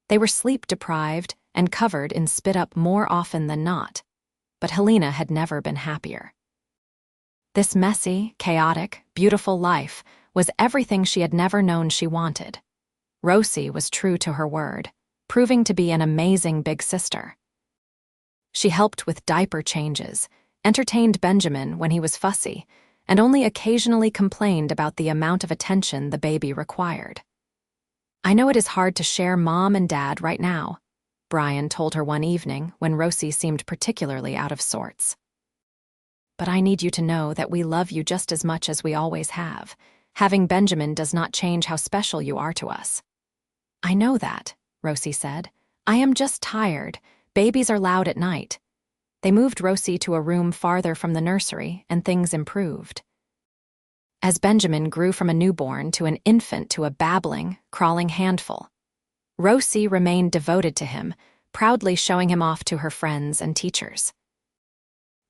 They were sleep-deprived and covered in spit-up more often than not, but Helena had never been happier. This messy, chaotic, beautiful life was everything she had never known she wanted. Rosie was true to her word, proving to be an amazing big sister. She helped with diaper changes, entertained Benjamin when he was fussy, and only occasionally complained about the amount of attention the baby required. "I know it is hard to share Mom and Dad right now," Brian told her one evening when Rosie seemed particularly out of sorts. "But I need you to know that we love you just as much as we always have. Having Benjamin does not change how special you are to us." "I know that," Rosie said. "I am just tired. Babies are loud at night." They moved Rosie to a room farther from the nursery, and things improved. As Benjamin grew from a newborn to an infant to a babbling, crawling handful, Rosie remained devoted to him, proudly showing him off to her friends and teachers.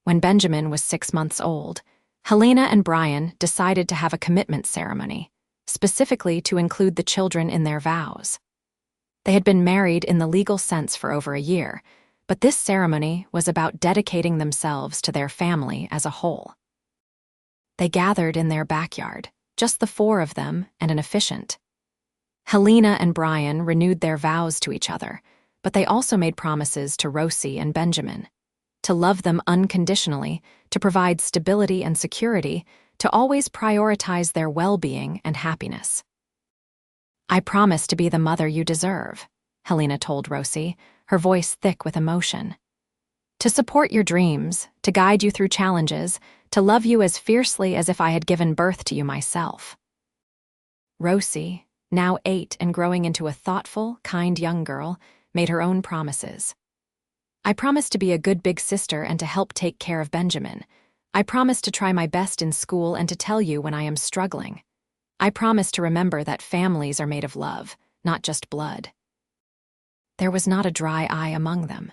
When Benjamin was 6 months old, Helena and Brian decided to have a commitment ceremony, specifically to include the children in their vows. They had been married in the legal sense for over a year, but this ceremony was about dedicating themselves to their family as a whole. They gathered in their backyard, just the 4 of them and an officiant. Helena and Brian renewed their vows to each other, but they also made promises to Rosie and Benjamin, to love them unconditionally, to provide stability and security, to always prioritize their well-being and happiness. "I promise to be the mother you deserve," Helena told Rosie, her voice thick with emotion. "To support your dreams, to guide you through challenges, to love you as fiercely as if I had given birth to you myself." Rosie, now 8 and growing into a thoughtful, kind young girl, made her own promises. "I promise to be a good big sister and to help take care of Benjamin. I promise to try my best in school and to tell you when I am struggling. I promise to remember that families are made of love, not just blood." There was not a dry eye among them.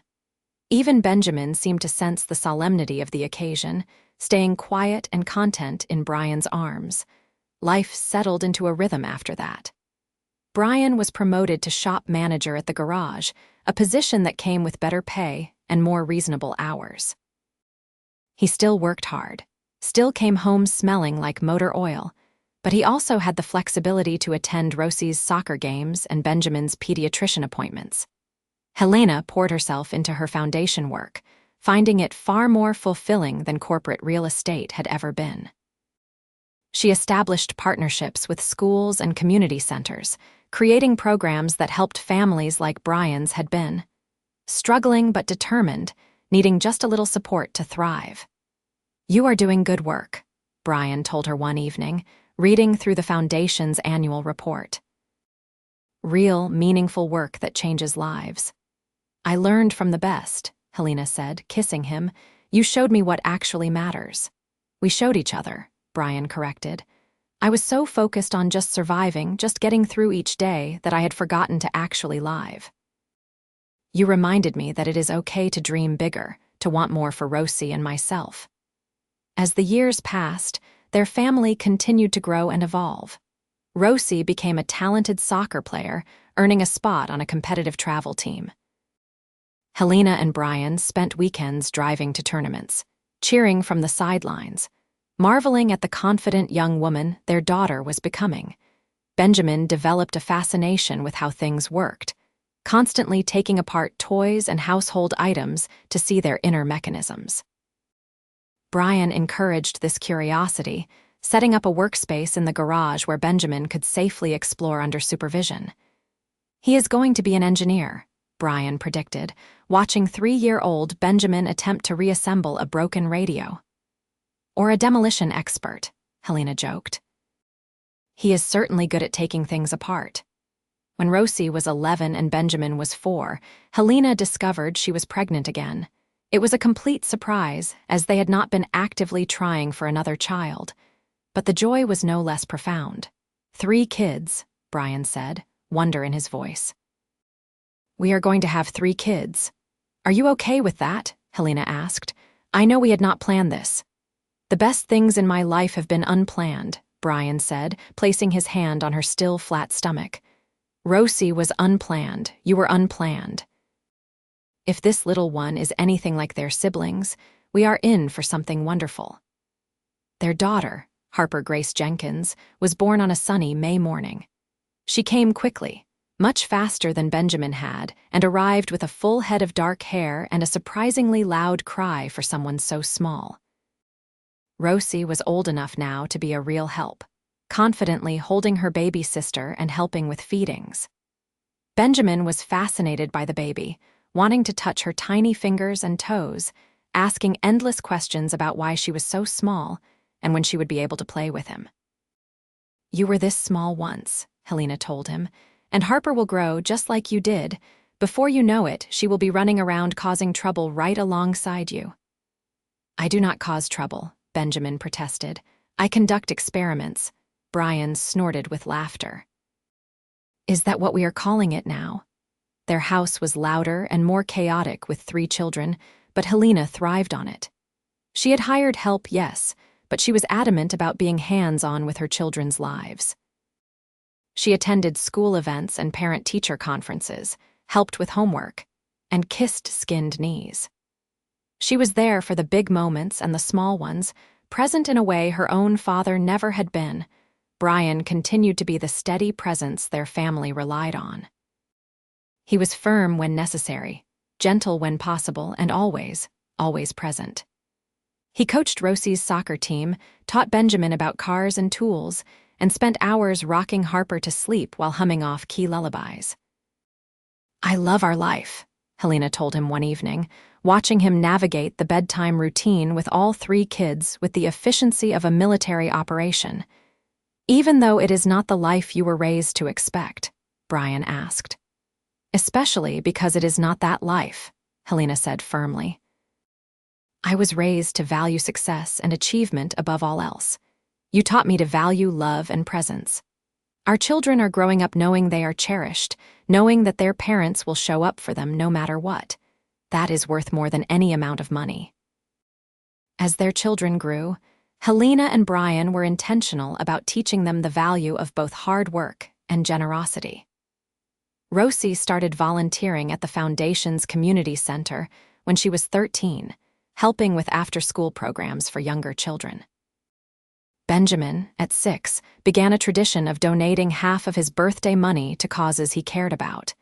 Even Benjamin seemed to sense the solemnity of the occasion, staying quiet and content in Brian's arms. Life settled into a rhythm after that. Brian was promoted to shop manager at the garage, a position that came with better pay and more reasonable hours. He still worked hard, still came home smelling like motor oil, but he also had the flexibility to attend Rosie's soccer games and Benjamin's pediatrician appointments. Helena poured herself into her foundation work, finding it far more fulfilling than corporate real estate had ever been. She established partnerships with schools and community centers, creating programs that helped families like Brian's had been. Struggling but determined, needing just a little support to thrive. "You are doing good work," Brian told her one evening, reading through the Foundation's annual report. "Real, meaningful work that changes lives." "I learned from the best," Helena said, kissing him. "You showed me what actually matters." "We showed each other," Brian corrected. "I was so focused on just surviving, just getting through each day, that I had forgotten to actually live." "You reminded me that it is okay to dream bigger, to want more for Rosie and myself." As the years passed, their family continued to grow and evolve. Rosie became a talented soccer player, earning a spot on a competitive travel team. Helena and Brian spent weekends driving to tournaments, cheering from the sidelines, marveling at the confident young woman their daughter was becoming. Benjamin developed a fascination with how things worked, constantly taking apart toys and household items to see their inner mechanisms. Brian encouraged this curiosity, setting up a workspace in the garage where Benjamin could safely explore under supervision. "He is going to be an engineer," Brian predicted, watching 3-year-old Benjamin attempt to reassemble a broken radio. "Or a demolition expert," Helena joked. "He is certainly good at taking things apart." When Rosie was 11 and Benjamin was 4, Helena discovered she was pregnant again. It was a complete surprise, as they had not been actively trying for another child. But the joy was no less profound. 3 kids, Brian said, wonder in his voice. "We are going to have 3 kids. Are you okay with that?" Helena asked. "I know we had not planned this." "The best things in my life have been unplanned," Brian said, placing his hand on her still flat stomach. "Rosie was unplanned. You were unplanned. If this little one is anything like their siblings, we are in for something wonderful." Their daughter, Harper Grace Jenkins, was born on a sunny May morning. She came quickly, much faster than Benjamin had, and arrived with a full head of dark hair and a surprisingly loud cry for someone so small. Rosie was old enough now to be a real help, confidently holding her baby sister and helping with feedings. Benjamin was fascinated by the baby, wanting to touch her tiny fingers and toes, asking endless questions about why she was so small and when she would be able to play with him. "You were this small once," Helena told him, "and Harper will grow just like you did. Before you know it, she will be running around causing trouble right alongside you." "I do not cause trouble," Benjamin protested. "I conduct experiments." Brian snorted with laughter. "Is that what we are calling it now?" Their house was louder and more chaotic with 3 children, but Helena thrived on it. She had hired help, yes, but she was adamant about being hands-on with her children's lives. She attended school events and parent-teacher conferences, helped with homework, and kissed skinned knees. She was there for the big moments and the small ones, present in a way her own father never had been. Brian continued to be the steady presence their family relied on. He was firm when necessary, gentle when possible, and always present. He coached Rosie's soccer team, taught Benjamin about cars and tools, and spent hours rocking Harper to sleep while humming off key lullabies. "I love our life," Helena told him one evening, watching him navigate the bedtime routine with all 3 kids with the efficiency of a military operation. "Even though it is not the life you were raised to expect?" Brian asked. "Especially because it is not that life," Helena said firmly. "I was raised to value success and achievement above all else. You taught me to value love and presence. Our children are growing up knowing they are cherished, knowing that their parents will show up for them no matter what. That is worth more than any amount of money." As their children grew, Helena and Brian were intentional about teaching them the value of both hard work and generosity. Rosie started volunteering at the Foundation's community center when she was 13, helping with after-school programs for younger children. Benjamin, at 6, began a tradition of donating half of his birthday money to causes he cared about.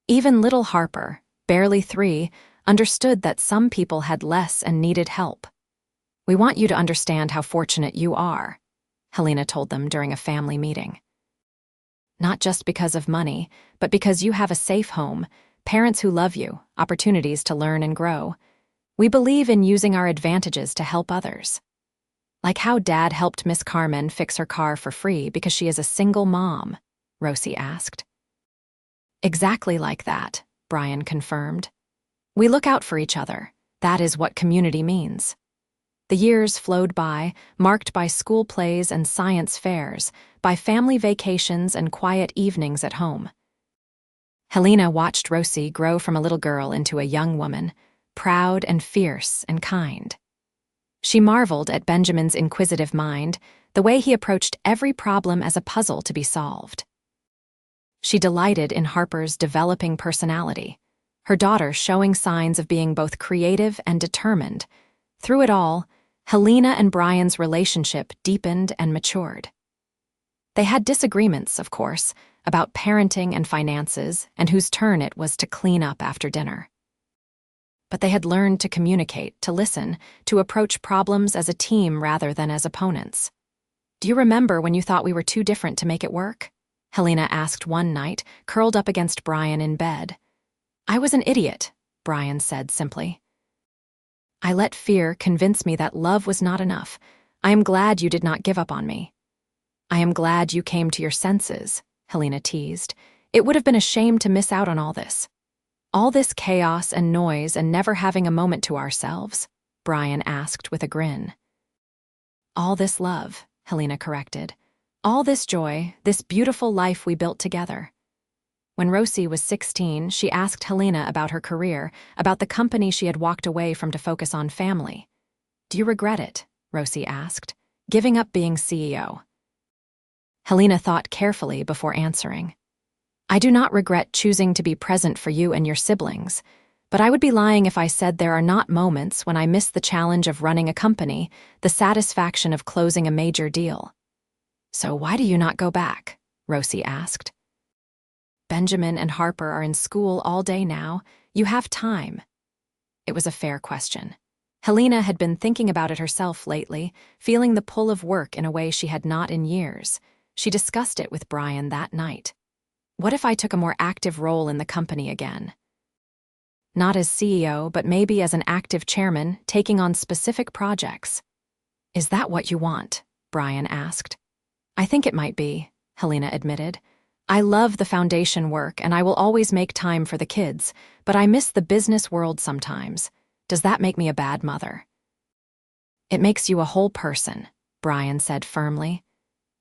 Even little Harper, barely 3, understood that some people had less and needed help. "We want you to understand how fortunate you are," Helena told them during a family meeting. "Not just because of money, but because you have a safe home, parents who love you, opportunities to learn and grow. We believe in using our advantages to help others. Like how Dad helped Miss Carmen fix her car for free because she is a single mom," Rosie asked. "Exactly like that," Brian confirmed. "We look out for each other. That is what community means." The years flowed by, marked by school plays and science fairs, by family vacations and quiet evenings at home. Helena watched Rosie grow from a little girl into a young woman, proud and fierce and kind. She marveled at Benjamin's inquisitive mind, the way he approached every problem as a puzzle to be solved. She delighted in Harper's developing personality, her daughter showing signs of being both creative and determined. Through it all, Helena and Brian's relationship deepened and matured. They had disagreements, of course, about parenting and finances and whose turn it was to clean up after dinner. But they had learned to communicate, to listen, to approach problems as a team rather than as opponents. "Do you remember when you thought we were too different to make it work?" Helena asked one night, curled up against Brian in bed. "I was an idiot," Brian said simply. "I let fear convince me that love was not enough. I am glad you did not give up on me." "I am glad you came to your senses," Helena teased. "It would have been a shame to miss out on all this." "All this chaos and noise and never having a moment to ourselves?" Brian asked with a grin. "All this love," Helena corrected. "All this joy, this beautiful life we built together." When Rosie was 16, she asked Helena about her career, about the company she had walked away from to focus on family. "Do you regret it?" Rosie asked. "Giving up being CEO?" Helena thought carefully before answering. "I do not regret choosing to be present for you and your siblings, but I would be lying if I said there are not moments when I miss the challenge of running a company, the satisfaction of closing a major deal." "So why do you not go back?" Rosie asked. Benjamin and Harper are in school all day now. You have time. It was a fair question. Helena had been thinking about it herself lately, feeling the pull of work in a way she had not in years. She discussed it with Brian that night. What if I took a more active role in the company again? Not as CEO, but maybe as an active chairman, taking on specific projects. Is that what you want? Brian asked. I think it might be, Helena admitted. I love the foundation work and I will always make time for the kids, but I miss the business world sometimes. Does that make me a bad mother? It makes you a whole person, Brian said firmly.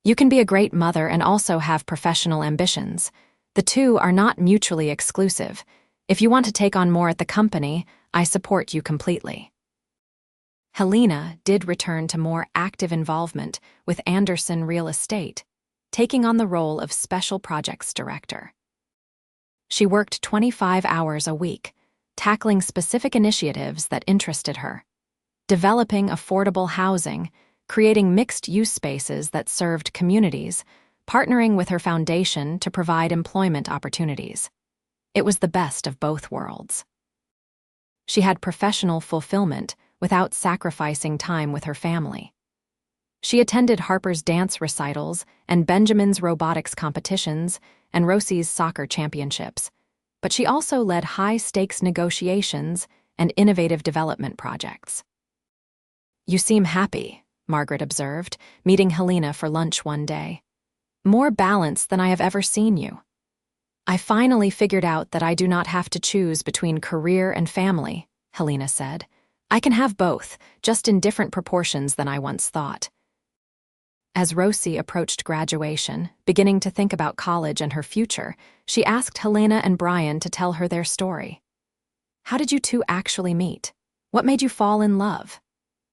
You can be a great mother and also have professional ambitions. The two are not mutually exclusive. If you want to take on more at the company, I support you completely. Helena did return to more active involvement with Anderson Real Estate, taking on the role of Special Projects Director. She worked 25 hours a week, tackling specific initiatives that interested her, developing affordable housing, creating mixed-use spaces that served communities, partnering with her foundation to provide employment opportunities. It was the best of both worlds. She had professional fulfillment without sacrificing time with her family. She attended Harper's dance recitals and Benjamin's robotics competitions and Rosie's soccer championships, but she also led high-stakes negotiations and innovative development projects. You seem happy, Margaret observed, meeting Helena for lunch one day. More balanced than I have ever seen you. I finally figured out that I do not have to choose between career and family, Helena said. I can have both, just in different proportions than I once thought. As Rosie approached graduation, beginning to think about college and her future, she asked Helena and Brian to tell her their story. How did you two actually meet? What made you fall in love?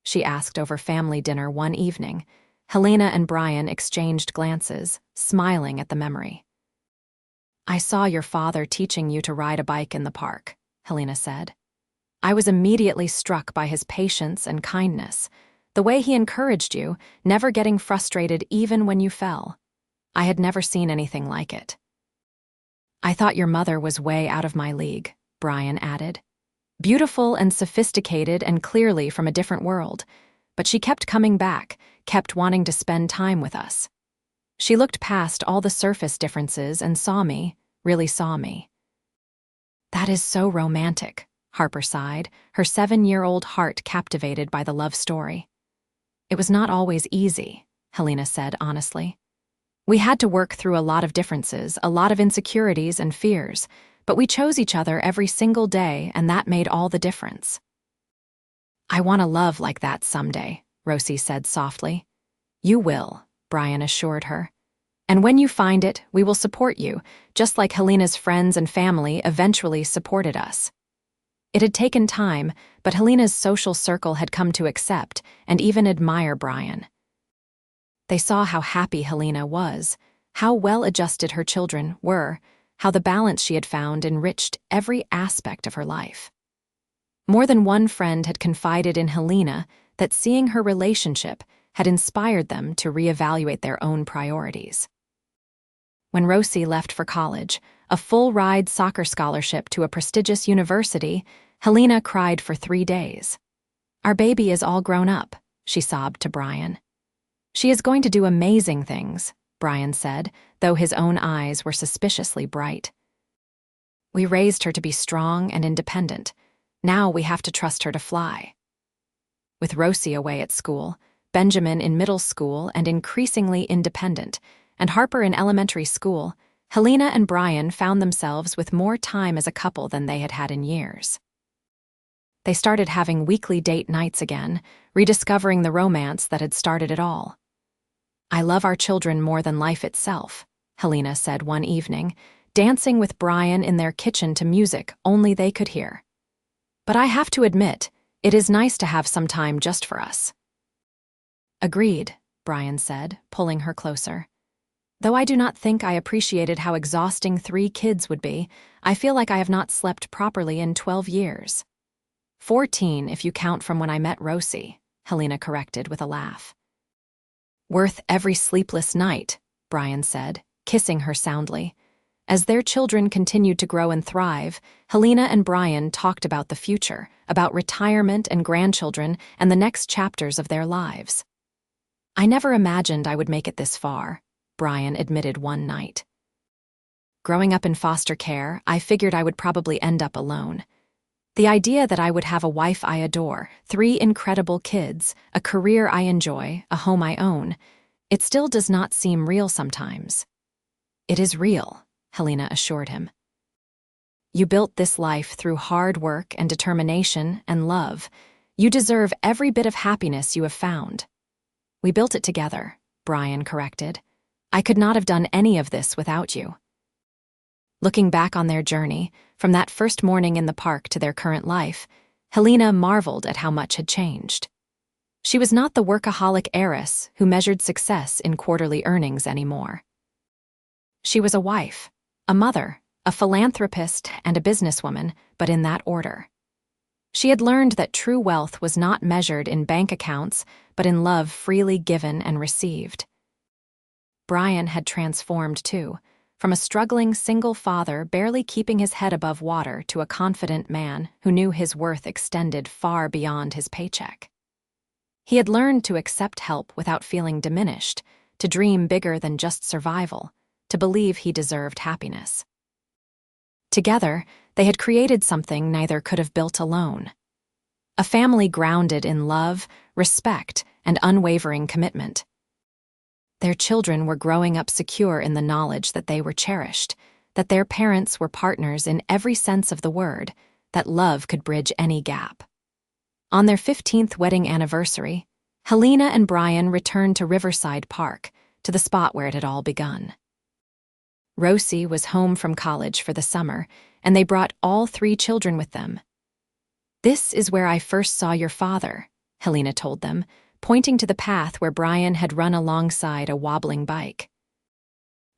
She asked over family dinner one evening. Helena and Brian exchanged glances, smiling at the memory. I saw your father teaching you to ride a bike in the park, Helena said. I was immediately struck by his patience and kindness, the way he encouraged you, never getting frustrated even when you fell. I had never seen anything like it. I thought your mother was way out of my league, Brian added. Beautiful and sophisticated and clearly from a different world, but she kept coming back, kept wanting to spend time with us. She looked past all the surface differences and saw me, really saw me. That is so romantic, Harper sighed, her 7-year-old heart captivated by the love story. It was not always easy, Helena said honestly. We had to work through a lot of differences, a lot of insecurities and fears, but we chose each other every single day, and that made all the difference. I want a love like that someday, Rosie said softly. You will, Brian assured her. And when you find it, we will support you, just like Helena's friends and family eventually supported us. It had taken time, but Helena's social circle had come to accept and even admire Brian. They saw how happy Helena was, how well-adjusted her children were, how the balance she had found enriched every aspect of her life. More than one friend had confided in Helena that seeing her relationship had inspired them to reevaluate their own priorities. When Rosie left for college, a full-ride soccer scholarship to a prestigious university, Helena cried for 3 days. Our baby is all grown up, she sobbed to Brian. She is going to do amazing things, Brian said, though his own eyes were suspiciously bright. We raised her to be strong and independent. Now we have to trust her to fly. With Rosie away at school, Benjamin in middle school and increasingly independent, and Harper in elementary school, Helena and Brian found themselves with more time as a couple than they had had in years. They started having weekly date nights again, rediscovering the romance that had started it all. I love our children more than life itself, Helena said one evening, dancing with Brian in their kitchen to music only they could hear. But I have to admit, it is nice to have some time just for us. Agreed, Brian said, pulling her closer. Though I do not think I appreciated how exhausting 3 kids would be, I feel like I have not slept properly in 12 years. 14 if you count from when I met Rosie, Helena corrected with a laugh. Worth every sleepless night, Brian said, kissing her soundly. As their children continued to grow and thrive, Helena and Brian talked about the future, about retirement and grandchildren and the next chapters of their lives. "I never imagined I would make it this far," Brian admitted one night. "Growing up in foster care, I figured I would probably end up alone. The idea that I would have a wife I adore, 3 incredible kids, a career I enjoy, a home I own, it still does not seem real sometimes." "It is real," Helena assured him. "You built this life through hard work and determination and love. You deserve every bit of happiness you have found." "We built it together," Brian corrected. "I could not have done any of this without you." Looking back on their journey, from that first morning in the park to their current life, Helena marveled at how much had changed. She was not the workaholic heiress who measured success in quarterly earnings anymore. She was a wife, a mother, a philanthropist, and a businesswoman, but in that order. She had learned that true wealth was not measured in bank accounts, but in love freely given and received. Brian had transformed too, from a struggling single father barely keeping his head above water to a confident man who knew his worth extended far beyond his paycheck. He had learned to accept help without feeling diminished, to dream bigger than just survival, to believe he deserved happiness. Together, they had created something neither could have built alone. A family grounded in love, respect, and unwavering commitment. Their children were growing up secure in the knowledge that they were cherished, that their parents were partners in every sense of the word, that love could bridge any gap. On their 15th wedding anniversary, Helena and Brian returned to Riverside Park, to the spot where it had all begun. Rosie was home from college for the summer, and they brought all 3 children with them. "This is where I first saw your father," Helena told them, pointing to the path where Brian had run alongside a wobbling bike.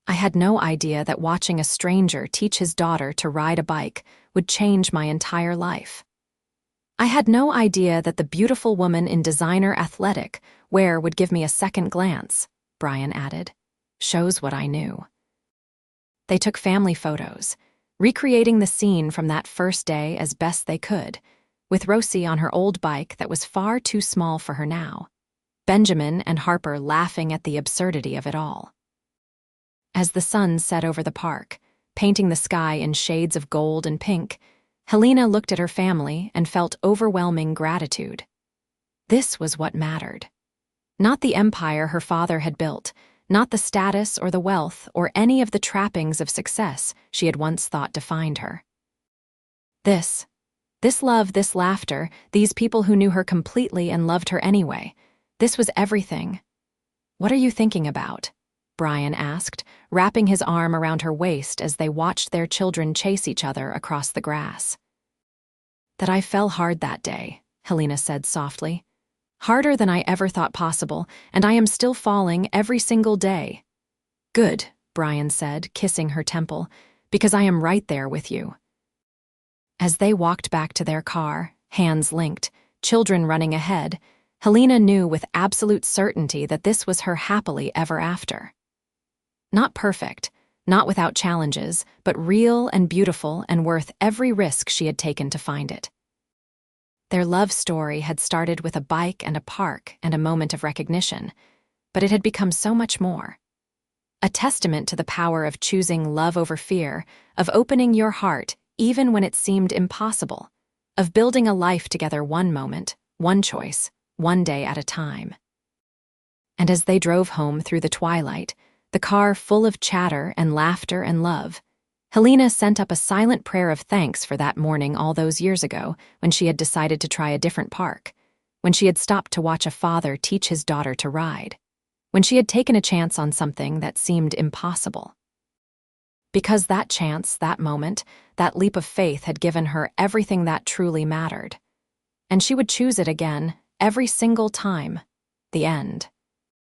"I had no idea that watching a stranger teach his daughter to ride a bike would change my entire life. I had no idea that the beautiful woman in designer athletic wear would give me a second glance," Brian added. "Shows what I knew." They took family photos, recreating the scene from that first day as best they could, with Rosie on her old bike that was far too small for her now, Benjamin and Harper laughing at the absurdity of it all. As the sun set over the park, painting the sky in shades of gold and pink, Helena looked at her family and felt overwhelming gratitude. This was what mattered. Not the empire her father had built, not the status or the wealth or any of the trappings of success she had once thought defined her. This love, this laughter, these people who knew her completely and loved her anyway, this was everything. "What are you thinking about?" Brian asked, wrapping his arm around her waist as they watched their children chase each other across the grass. "That I fell hard that day," Helena said softly. "Harder than I ever thought possible, and I am still falling every single day." "Good," Brian said, kissing her temple, "because I am right there with you." As they walked back to their car, hands linked, children running ahead, Helena knew with absolute certainty that this was her happily ever after. Not perfect, not without challenges, but real and beautiful and worth every risk she had taken to find it. Their love story had started with a bike and a park and a moment of recognition, but it had become so much more. A testament to the power of choosing love over fear, of opening your heart even when it seemed impossible, of building a life together one moment, one choice, one day at a time. And as they drove home through the twilight, the car full of chatter and laughter and love, Helena sent up a silent prayer of thanks for that morning all those years ago when she had decided to try a different park, when she had stopped to watch a father teach his daughter to ride, when she had taken a chance on something that seemed impossible. Because that chance, that moment, that leap of faith had given her everything that truly mattered. And she would choose it again, every single time. The end.